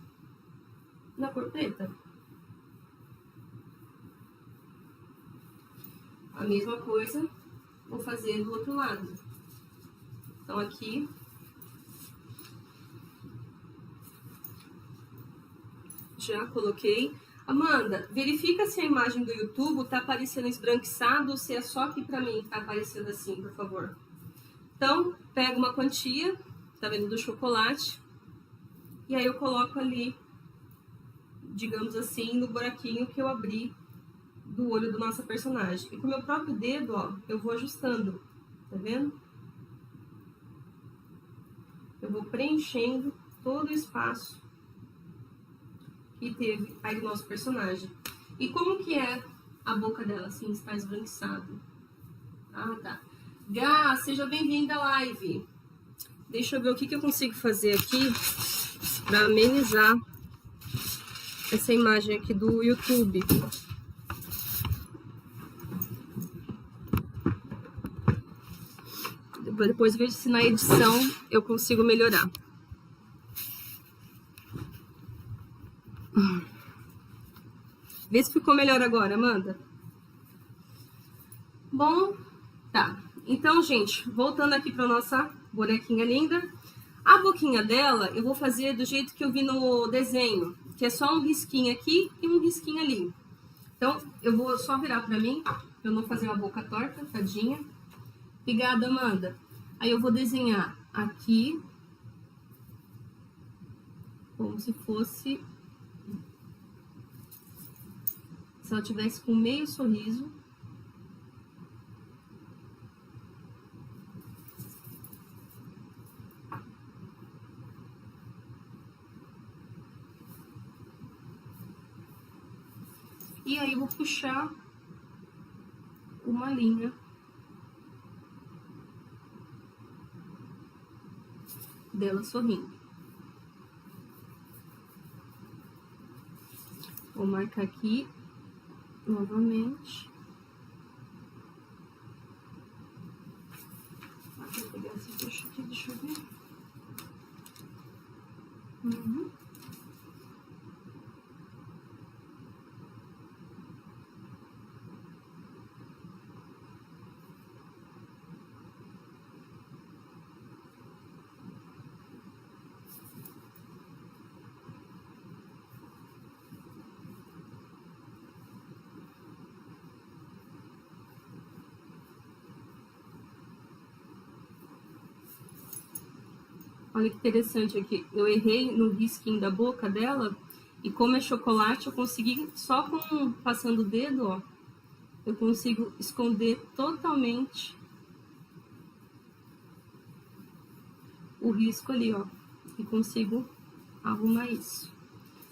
na cor preta. A mesma coisa vou fazer do outro lado. Então, aqui já coloquei. Amanda, verifica se a imagem do YouTube tá aparecendo esbranquiçado ou se é só aqui pra mim que tá aparecendo assim, por favor. Então, pego uma quantia, tá vendo, do chocolate, e aí eu coloco ali, digamos assim, no buraquinho que eu abri do olho do nosso personagem. E com o meu próprio dedo, ó, eu vou ajustando, tá vendo? Eu vou preenchendo todo o espaço que teve aí do nosso personagem. E como que é a boca dela, assim, está esbranquiçado? Ah, tá. Gá, seja bem-vinda à live. Deixa eu ver o que eu consigo fazer aqui para amenizar essa imagem aqui do YouTube. Depois vejo se na edição eu consigo melhorar. Vê se ficou melhor agora, Amanda. Bom, tá. Então, gente, voltando aqui para nossa bonequinha linda. A boquinha dela eu vou fazer do jeito que eu vi no desenho, que é só um risquinho aqui e um risquinho ali. Então, eu vou só virar para mim, pra eu não fazer uma boca torta, tadinha. Obrigada, Amanda. Aí eu vou desenhar aqui, como se fosse... se ela tivesse com meio sorriso. E aí eu vou puxar uma linha dela sorrindo. Vou marcar aqui novamente. Vou pegar essa coxa aqui, deixa eu ver. Olha que interessante aqui. Eu errei no risquinho da boca dela. E como é chocolate, eu consegui, só com passando o dedo, ó, eu consigo esconder totalmente o risco ali, ó. E consigo arrumar isso.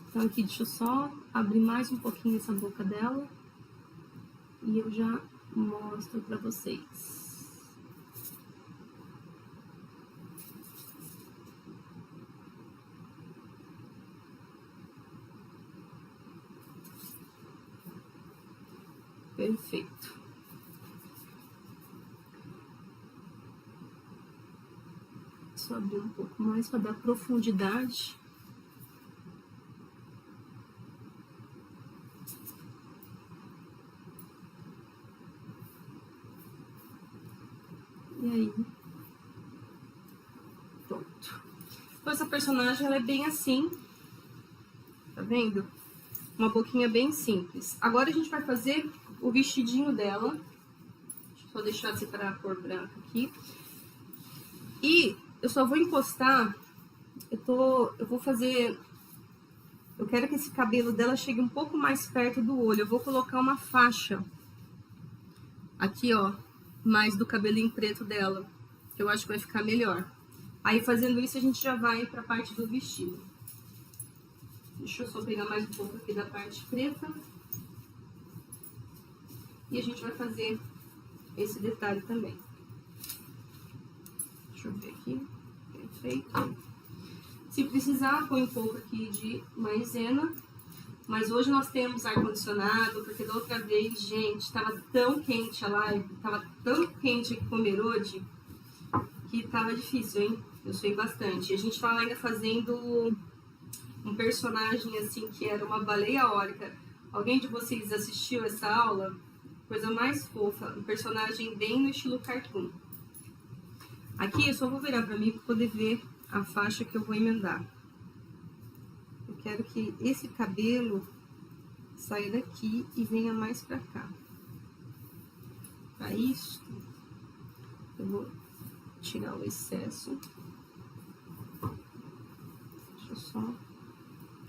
Então aqui, deixa eu só abrir mais um pouquinho essa boca dela. E eu já mostro pra vocês. Perfeito. Só abrir um pouco mais para dar profundidade. E aí, pronto. Então, essa personagem, ela é bem assim, tá vendo? Uma boquinha bem simples. Agora a gente vai fazer o vestidinho dela. Deixa eu só deixar separar a cor branca aqui. E eu só vou encostar, eu vou fazer... Eu quero que esse cabelo dela chegue um pouco mais perto do olho. Eu vou colocar uma faixa aqui, ó, mais do cabelinho preto dela, que eu acho que vai ficar melhor. Aí, fazendo isso, a gente já vai pra parte do vestido. Deixa eu só pegar mais um pouco aqui da parte preta. E a gente vai fazer esse detalhe também. Deixa eu ver aqui. Perfeito. Se precisar, põe um pouco aqui de maisena. Mas hoje nós temos ar-condicionado, porque da outra vez, gente, tava tão quente a live, tava tão quente aqui com o Merode, que tava difícil, hein? Eu suei bastante. A gente tava ainda fazendo um personagem, assim, que era uma baleia órica. Alguém de vocês assistiu essa aula? Coisa mais fofa. Um personagem bem no estilo cartoon. Aqui eu só vou virar pra mim pra poder ver a faixa que eu vou emendar. Eu quero que esse cabelo saia daqui e venha mais pra cá. Para isso, eu vou tirar o excesso. Deixa eu só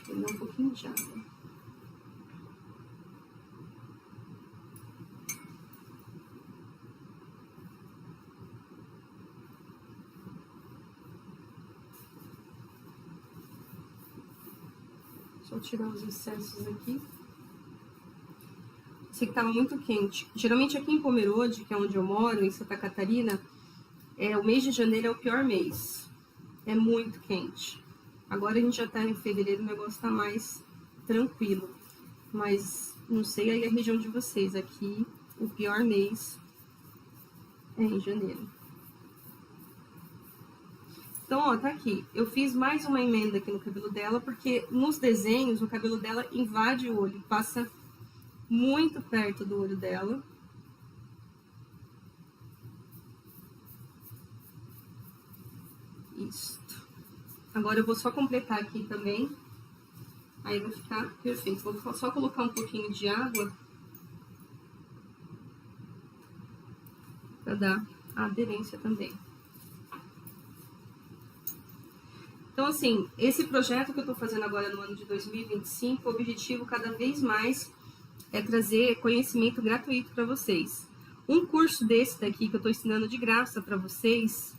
pegar um pouquinho de água. Só tirar os excessos aqui. Sei que tava muito quente. Geralmente aqui em Pomerode, que é onde eu moro, em Santa Catarina, o mês de janeiro é o pior mês. É muito quente. Agora a gente já tá em fevereiro, o negócio tá mais tranquilo. Mas não sei aí a região de vocês. Aqui o pior mês é em janeiro. Então, ó, tá aqui. Eu fiz mais uma emenda aqui no cabelo dela, porque nos desenhos o cabelo dela invade o olho, passa muito perto do olho dela. Isso. Agora eu vou só completar aqui também. Aí vai ficar perfeito. Vou só colocar um pouquinho de água para dar a aderência também. Então, assim, esse projeto que eu tô fazendo agora no ano de 2025, o objetivo cada vez mais é trazer conhecimento gratuito para vocês. Um curso desse daqui que eu tô ensinando de graça para vocês,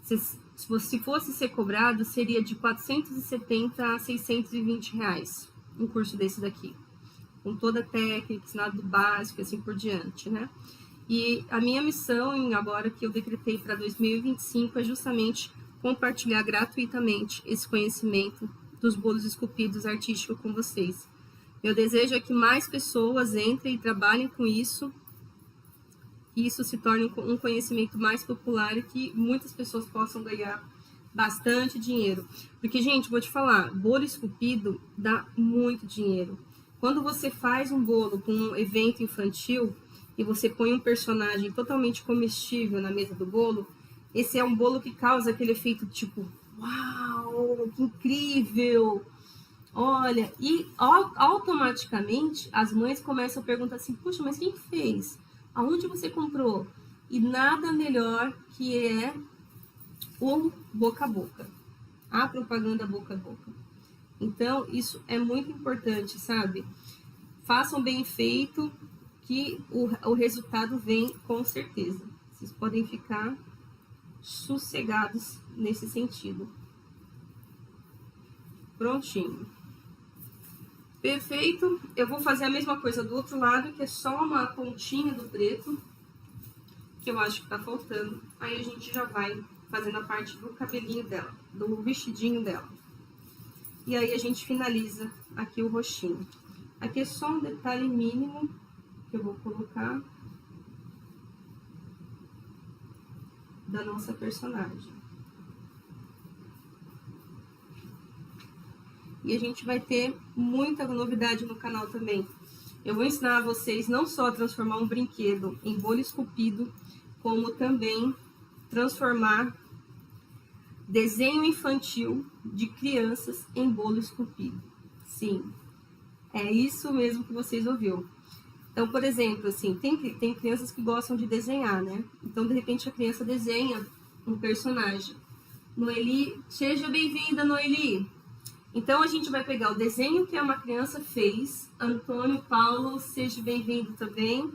se fosse ser cobrado, seria de 470 a 620 reais. Um curso desse daqui. Com toda a técnica, ensinado do básico, assim por diante, né? E a minha missão, agora que eu decretei para 2025, é justamente compartilhar gratuitamente esse conhecimento dos bolos esculpidos artísticos com vocês. Meu desejo é que mais pessoas entrem e trabalhem com isso, que isso se torne um conhecimento mais popular e que muitas pessoas possam ganhar bastante dinheiro. Porque, gente, vou te falar, bolo esculpido dá muito dinheiro. Quando você faz um bolo com um evento infantil e você põe um personagem totalmente comestível na mesa do bolo, esse é um bolo que causa aquele efeito tipo, uau, que incrível! Olha, e automaticamente as mães começam a perguntar assim, puxa, mas quem fez? Aonde você comprou? E nada melhor que é o boca a boca, a propaganda boca a boca. Então, isso é muito importante, sabe? Façam bem feito, que o resultado vem com certeza. Vocês podem ficar sossegados nesse sentido. Prontinho. Perfeito. Eu vou fazer a mesma coisa do outro lado, que é só uma pontinha do preto, que eu acho que tá faltando. Aí a gente já vai fazendo a parte do cabelinho dela, do vestidinho dela. E aí a gente finaliza aqui o roxinho. Aqui é só um detalhe mínimo que eu vou colocar da nossa personagem. E a gente vai ter muita novidade no canal também. Eu vou ensinar a vocês não só a transformar um brinquedo em bolo esculpido, como também transformar desenho infantil de crianças em bolo esculpido. Sim, é isso mesmo que vocês ouviram. Então, por exemplo, assim, tem crianças que gostam de desenhar, né? Então, de repente, a criança desenha um personagem. Noeli, seja bem-vinda, Noeli! Então, a gente vai pegar o desenho que uma criança fez. Antônio, Paulo, seja bem-vindo também.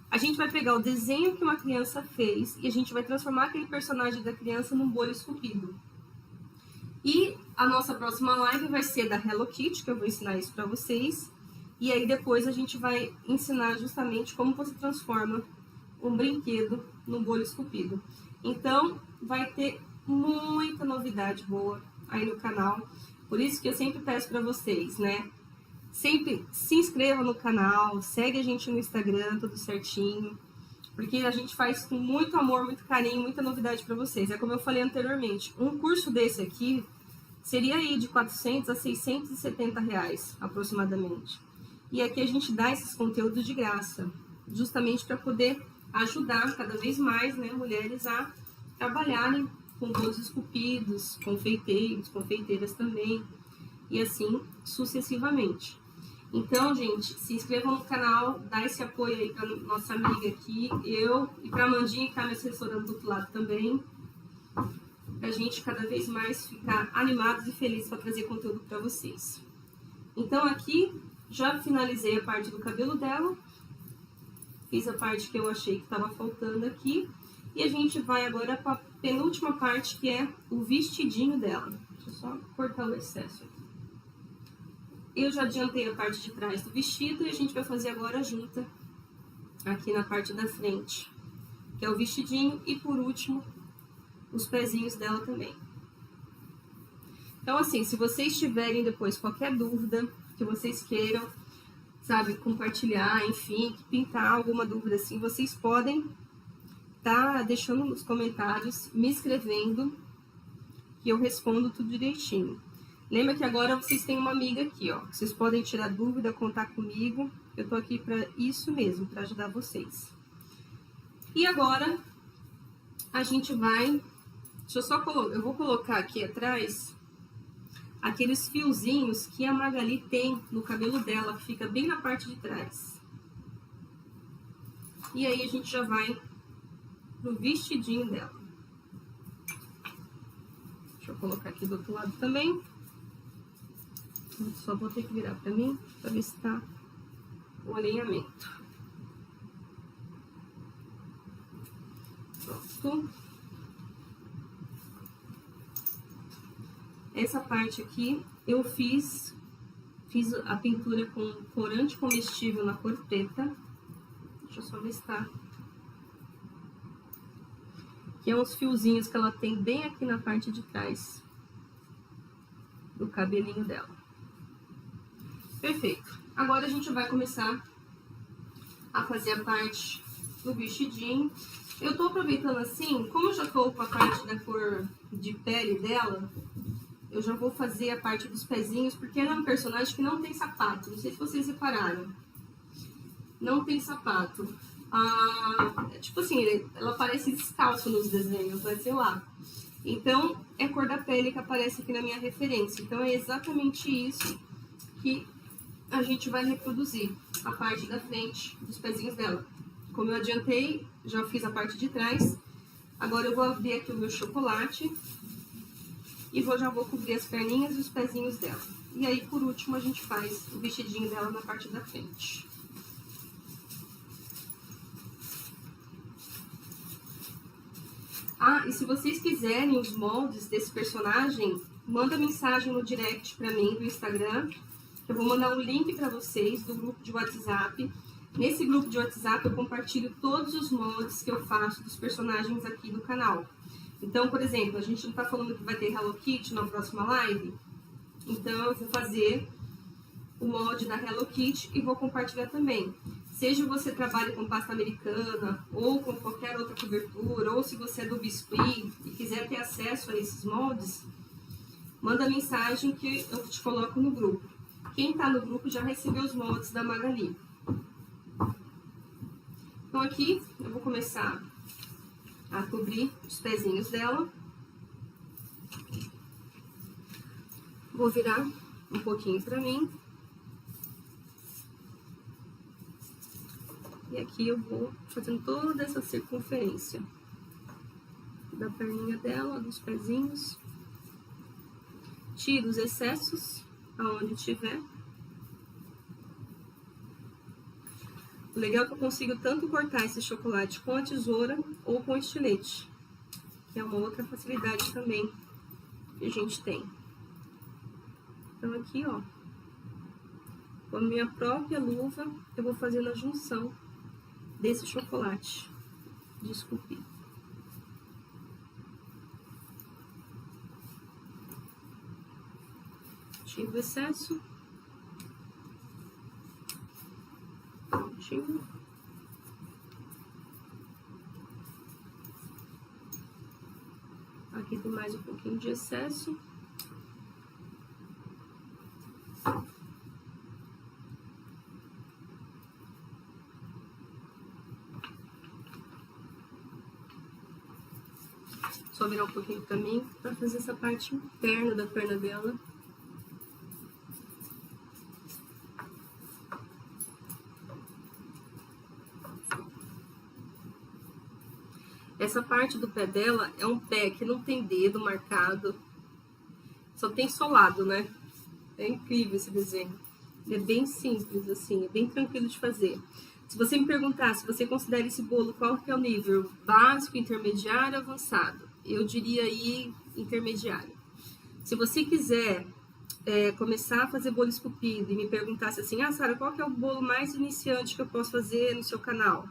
A gente vai pegar o desenho que uma criança fez e a gente vai transformar aquele personagem da criança num bolo esculpido. E a nossa próxima live vai ser da Hello Kitty, que eu vou ensinar isso para vocês. E aí depois a gente vai ensinar justamente como você transforma um brinquedo num bolo esculpido. Então, vai ter muita novidade boa aí no canal. Por isso que eu sempre peço para vocês, né? Sempre se inscreva no canal, segue a gente no Instagram, tudo certinho. Porque a gente faz com muito amor, muito carinho, muita novidade para vocês. É como eu falei anteriormente, um curso desse aqui seria aí de 400 a 670 reais, aproximadamente. E aqui a gente dá esses conteúdos de graça, justamente para poder ajudar cada vez mais, né, mulheres a trabalharem com bolos esculpidos, confeiteiros, confeiteiras também, e assim sucessivamente. Então, gente, se inscrevam no canal, dá esse apoio aí para nossa amiga aqui, eu e para a Amandinha, que está me assessorando do outro lado também, para a gente cada vez mais ficar animados e felizes para trazer conteúdo para vocês. Então, aqui, já finalizei a parte do cabelo dela, fiz a parte que eu achei que estava faltando aqui, e a gente vai agora para a penúltima parte, que é o vestidinho dela. Deixa eu só cortar o excesso aqui. Eu já adiantei a parte de trás do vestido e a gente vai fazer agora a junta aqui na parte da frente, que é o vestidinho, e por último, os pezinhos dela também. Então, assim, se vocês tiverem depois qualquer dúvida que vocês queiram, sabe, compartilhar, enfim, pintar alguma dúvida assim, vocês podem tá deixando nos comentários, me escrevendo, que eu respondo tudo direitinho. Lembra que agora vocês têm uma amiga aqui, ó. Vocês podem tirar dúvida, contar comigo. Eu tô aqui para isso mesmo, para ajudar vocês. E agora a gente vai, deixa eu só colocar, eu vou colocar aqui atrás aqueles fiozinhos que a Magali tem no cabelo dela, que fica bem na parte de trás. E aí a gente já vai pro vestidinho dela. Deixa eu colocar aqui do outro lado também. Só vou ter que virar pra mim, pra ver se tá o alinhamento. Pronto. Essa parte aqui eu fiz a pintura com corante comestível na cor preta. Deixa eu só ver se tá. Que é uns fiozinhos que ela tem bem aqui na parte de trás do cabelinho dela. Perfeito. Agora a gente vai começar a fazer a parte do vestidinho. Eu tô aproveitando assim, como eu já tô com a parte da cor de pele dela, eu já vou fazer a parte dos pezinhos, porque ela é um personagem que não tem sapato. Não sei se vocês repararam. Não tem sapato. Tipo assim, ela parece descalço nos desenhos, mas sei lá. Então, é a cor da pele que aparece aqui na minha referência. Então, é exatamente isso que a gente vai reproduzir, a parte da frente dos pezinhos dela. Como eu adiantei, já fiz a parte de trás. Agora eu vou abrir aqui o meu chocolate e já vou cobrir as perninhas e os pezinhos dela. E aí, por último, a gente faz o vestidinho dela na parte da frente. E se vocês quiserem os moldes desse personagem, manda mensagem no direct pra mim do Instagram. Eu vou mandar um link para vocês do grupo de WhatsApp. Nesse grupo de WhatsApp eu compartilho todos os moldes que eu faço dos personagens aqui do canal. Então, por exemplo, a gente não tá falando que vai ter Hello Kitty na próxima live. Então, eu vou fazer o molde da Hello Kitty e vou compartilhar também. Seja você trabalhe com pasta americana ou com qualquer outra cobertura, ou se você é do biscuit e quiser ter acesso a esses moldes, manda mensagem que eu te coloco no grupo. Quem está no grupo já recebeu os moldes da Magali. Então aqui eu vou começar a cobrir os pezinhos dela. Vou virar um pouquinho para mim. E aqui eu vou fazendo toda essa circunferência da perninha dela, dos pezinhos. Tiro os excessos aonde tiver. O legal é que eu consigo tanto cortar esse chocolate com a tesoura ou com o estilete, que é uma outra facilidade também que a gente tem. Então aqui, ó, com a minha própria luva, eu vou fazendo a junção desse chocolate de esculpir. Tiro o excesso. Prontinho. Aqui tem mais um pouquinho de excesso. Só virar um pouquinho também para fazer essa parte interna da perna dela. Essa parte do pé dela é um pé que não tem dedo marcado, só tem solado, né? É incrível esse desenho. Ele é bem simples, assim, é bem tranquilo de fazer. Se você me perguntar se você considera esse bolo qual que é o nível básico, intermediário, avançado, eu diria aí intermediário. Se você quiser começar a fazer bolo esculpido e me perguntasse assim, ah, Sara, qual que é o bolo mais iniciante que eu posso fazer no seu canal?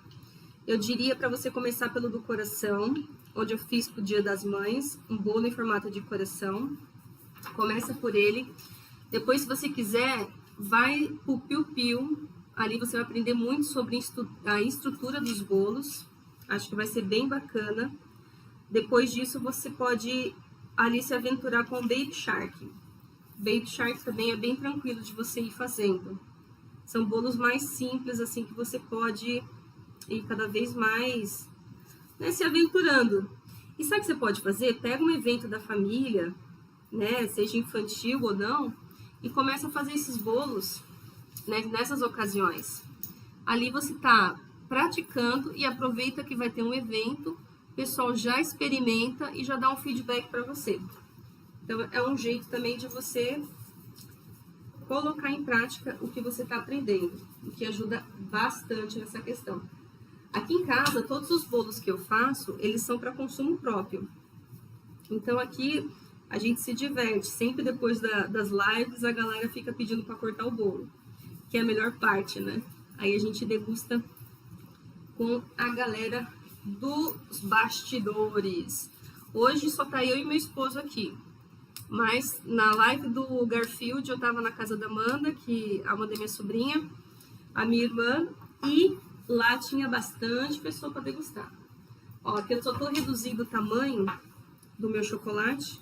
Eu diria para você começar pelo do coração, onde eu fiz pro Dia das Mães, um bolo em formato de coração. Começa por ele. Depois, se você quiser, vai pro piu-piu. Ali você vai aprender muito sobre a estrutura dos bolos. Acho que vai ser bem bacana. Depois disso, você pode ali se aventurar com o Baby Shark. Baby Shark também é bem tranquilo de você ir fazendo. São bolos mais simples, assim, que você pode ir cada vez mais, né, se aventurando. E sabe o que você pode fazer? Pega um evento da família, né, seja infantil ou não, e começa a fazer esses bolos, né, nessas ocasiões. Ali você está praticando e aproveita que vai ter um evento, o pessoal já experimenta e já dá um feedback para você. Então, é um jeito também de você colocar em prática o que você está aprendendo, o que ajuda bastante nessa questão. Aqui em casa, todos os bolos que eu faço, eles são para consumo próprio. Então, aqui a gente se diverte. Sempre depois das lives, a galera fica pedindo para cortar o bolo, que é a melhor parte, né? Aí a gente degusta com a galera dos bastidores. Hoje só tá eu e meu esposo aqui. Mas na live do Garfield, eu tava na casa da Amanda, que a Amanda é minha sobrinha, a minha irmã, e lá tinha bastante pessoa para degustar. Ó, aqui eu só tô reduzindo o tamanho do meu chocolate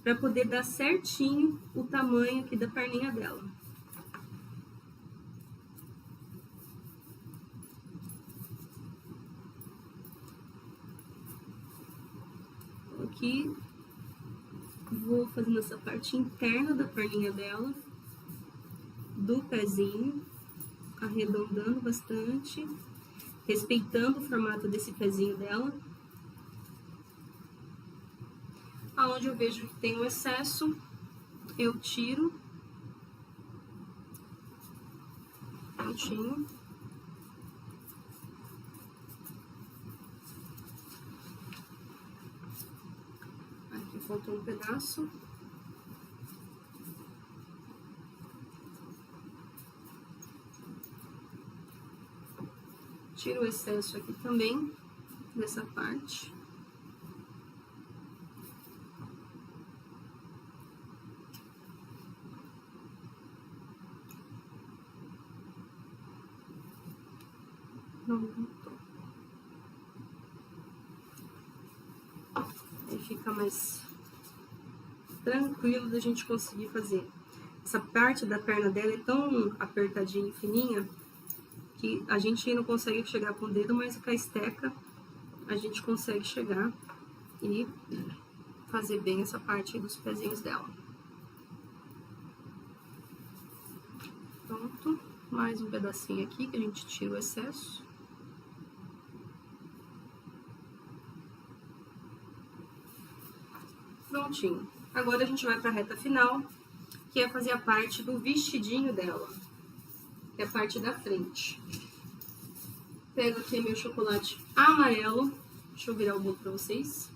para poder dar certinho o tamanho aqui da perninha dela. Aqui vou fazendo essa parte interna da perninha dela, do pezinho, arredondando bastante, respeitando o formato desse pezinho dela. Aonde eu vejo que tem um excesso, eu tiro. Prontinho. Aqui faltou um pedaço. Tiro o excesso aqui também, dessa parte. Pronto. Aí fica mais tranquilo da gente conseguir fazer. Essa parte da perna dela é tão apertadinha e fininha que a gente não consegue chegar com o dedo, mas com a esteca a gente consegue chegar e fazer bem essa parte aí dos pezinhos dela. Pronto, mais um pedacinho aqui que a gente tira o excesso. Prontinho. Agora a gente vai para a reta final, que é fazer a parte do vestidinho dela, que é a parte da frente. Pego aqui meu chocolate amarelo, deixa eu virar o bolo para vocês.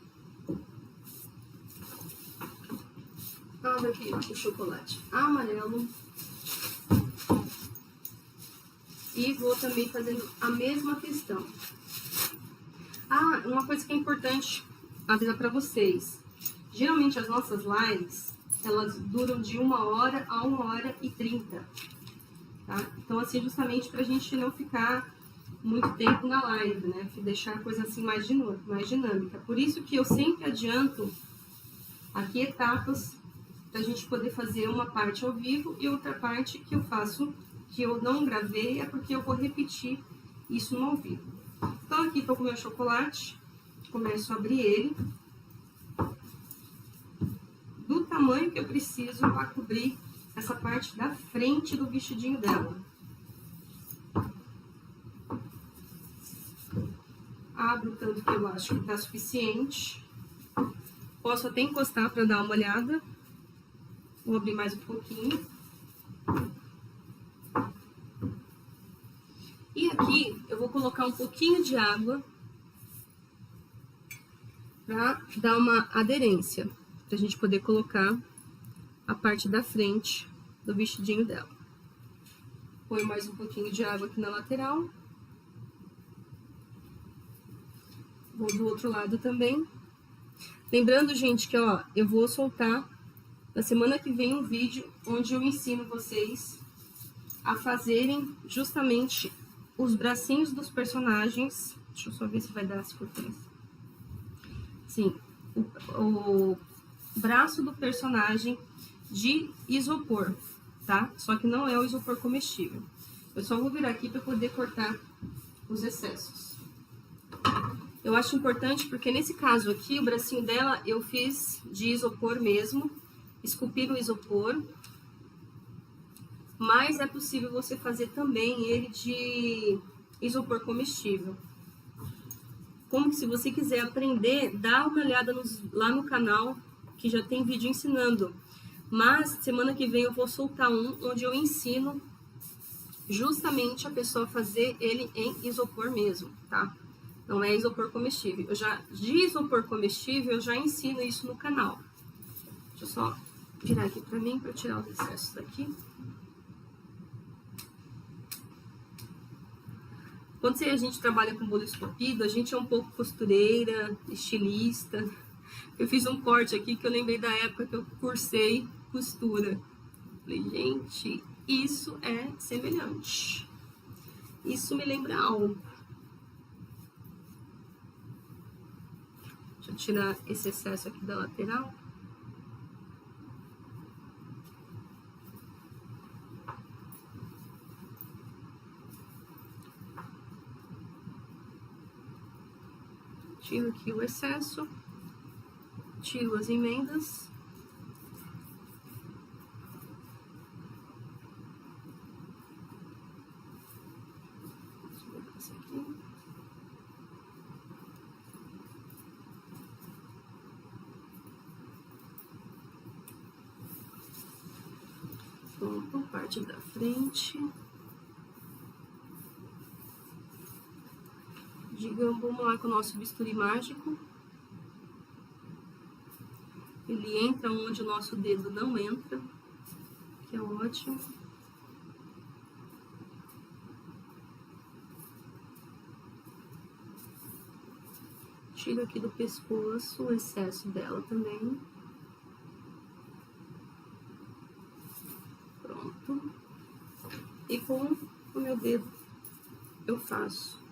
Abro aqui o chocolate amarelo. E vou também fazendo a mesma questão. Ah, uma coisa que é importante avisar para vocês. Geralmente as nossas lives, elas duram de 1h a 1h30, tá? Então, assim, justamente pra gente não ficar muito tempo na live, né? Deixar a coisa assim mais dinâmica. Por isso que eu sempre adianto aqui etapas pra gente poder fazer uma parte ao vivo e outra parte que eu faço, que eu não gravei, é porque eu vou repetir isso no ao vivo. Então, aqui tô com o meu chocolate, começo a abrir ele do tamanho que eu preciso para cobrir essa parte da frente do vestidinho dela. Abro o tanto que eu acho que tá suficiente. Posso até encostar para dar uma olhada. Vou abrir mais um pouquinho. E aqui eu vou colocar um pouquinho de água para dar uma aderência, pra gente poder colocar a parte da frente do vestidinho dela. Põe mais um pouquinho de água aqui na lateral. Vou do outro lado também. Lembrando, gente, que ó, eu vou soltar na semana que vem um vídeo onde eu ensino vocês a fazerem justamente os bracinhos dos personagens. Deixa eu só ver se vai dar a circunferência. Sim, o braço do personagem de isopor, tá? Só que não é o isopor comestível. Eu só vou virar aqui para poder cortar os excessos. Eu acho importante porque nesse caso aqui, o bracinho dela eu fiz de isopor mesmo, esculpi no isopor, mas é possível você fazer também ele de isopor comestível. Como que se você quiser aprender, dá uma olhada lá no canal, que já tem vídeo ensinando. Mas semana que vem eu vou soltar um onde eu ensino justamente a pessoa fazer ele em isopor mesmo, tá? Não é isopor comestível. De isopor comestível eu já ensino isso no canal. Deixa eu só virar aqui pra mim, pra tirar os excessos daqui. Quando a gente trabalha com bolo esculpido, a gente é um pouco costureira, estilista. Eu fiz um corte aqui que eu lembrei da época que eu cursei costura. Falei, gente, isso é semelhante. Isso me lembra algo. Deixa eu tirar esse excesso aqui da lateral. Tiro aqui o excesso, tiro as emendas. Deixa eu ver esse aqui. Pronto, parte da frente. Digamos, vamos lá com o nosso bisturi mágico. Ele entra onde o nosso dedo não entra, que é ótimo. Tiro aqui do pescoço o excesso dela também. Pronto. E com o meu dedo eu faço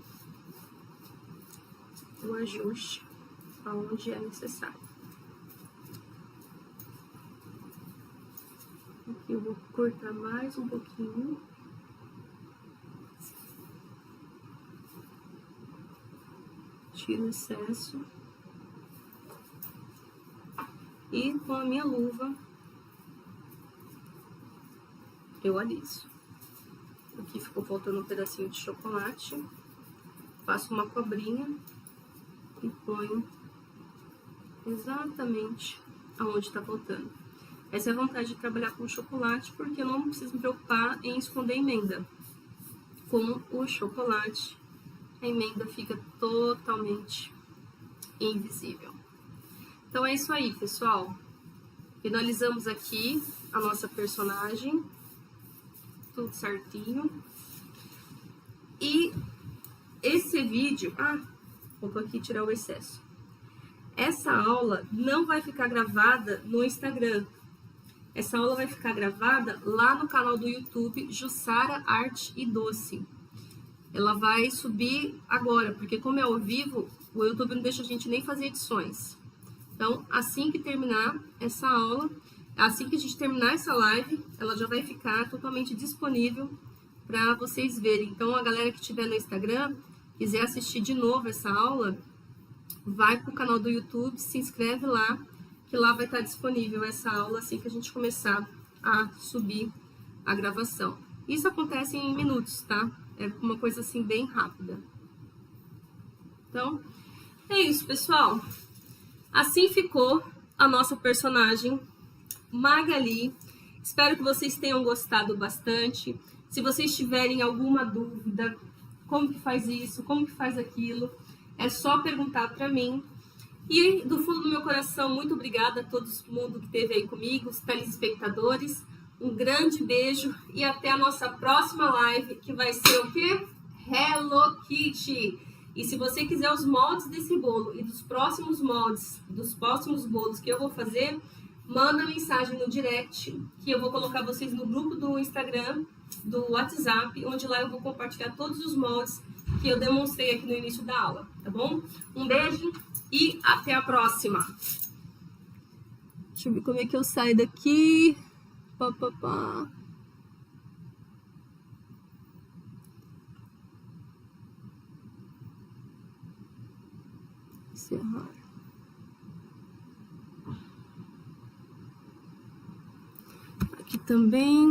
o ajuste aonde é necessário. Aqui eu vou cortar mais um pouquinho. Tiro o excesso. E com a minha luva, eu aliso. Aqui ficou faltando um pedacinho de chocolate. Faço uma cobrinha e ponho exatamente aonde está faltando. Essa é a vontade de trabalhar com chocolate, porque eu não preciso me preocupar em esconder a emenda. Com o chocolate, a emenda fica totalmente invisível. Então é isso aí, pessoal. Finalizamos aqui a nossa personagem. Tudo certinho. E esse vídeo... vou aqui tirar o excesso. Essa aula não vai ficar gravada no Instagram. Essa aula vai ficar gravada lá no canal do YouTube, Jussara Arte e Doce. Ela vai subir agora, porque como é ao vivo, o YouTube não deixa a gente nem fazer edições. Então, assim que terminar essa aula, assim que a gente terminar essa live, ela já vai ficar totalmente disponível para vocês verem. Então, a galera que estiver no Instagram, quiser assistir de novo essa aula, vai para o canal do YouTube, se inscreve lá, que lá vai estar disponível essa aula assim que a gente começar a subir a gravação. Isso acontece em minutos, tá? É uma coisa assim bem rápida. Então, é isso, pessoal. Assim ficou a nossa personagem Magali. Espero que vocês tenham gostado bastante. Se vocês tiverem alguma dúvida, como que faz isso, como que faz aquilo, é só perguntar para mim. E do fundo do meu coração, muito obrigada a todo mundo que esteve aí comigo, os telespectadores. Um grande beijo e até a nossa próxima live, que vai ser o quê? Hello Kitty! E se você quiser os moldes desse bolo e dos próximos moldes, dos próximos bolos que eu vou fazer, manda mensagem no direct, que eu vou colocar vocês no grupo do Instagram, do WhatsApp, onde lá eu vou compartilhar todos os moldes que eu demonstrei aqui no início da aula, tá bom? Um beijo e até a próxima! Deixa eu ver como é que eu saio daqui. Encerrar. Aqui também.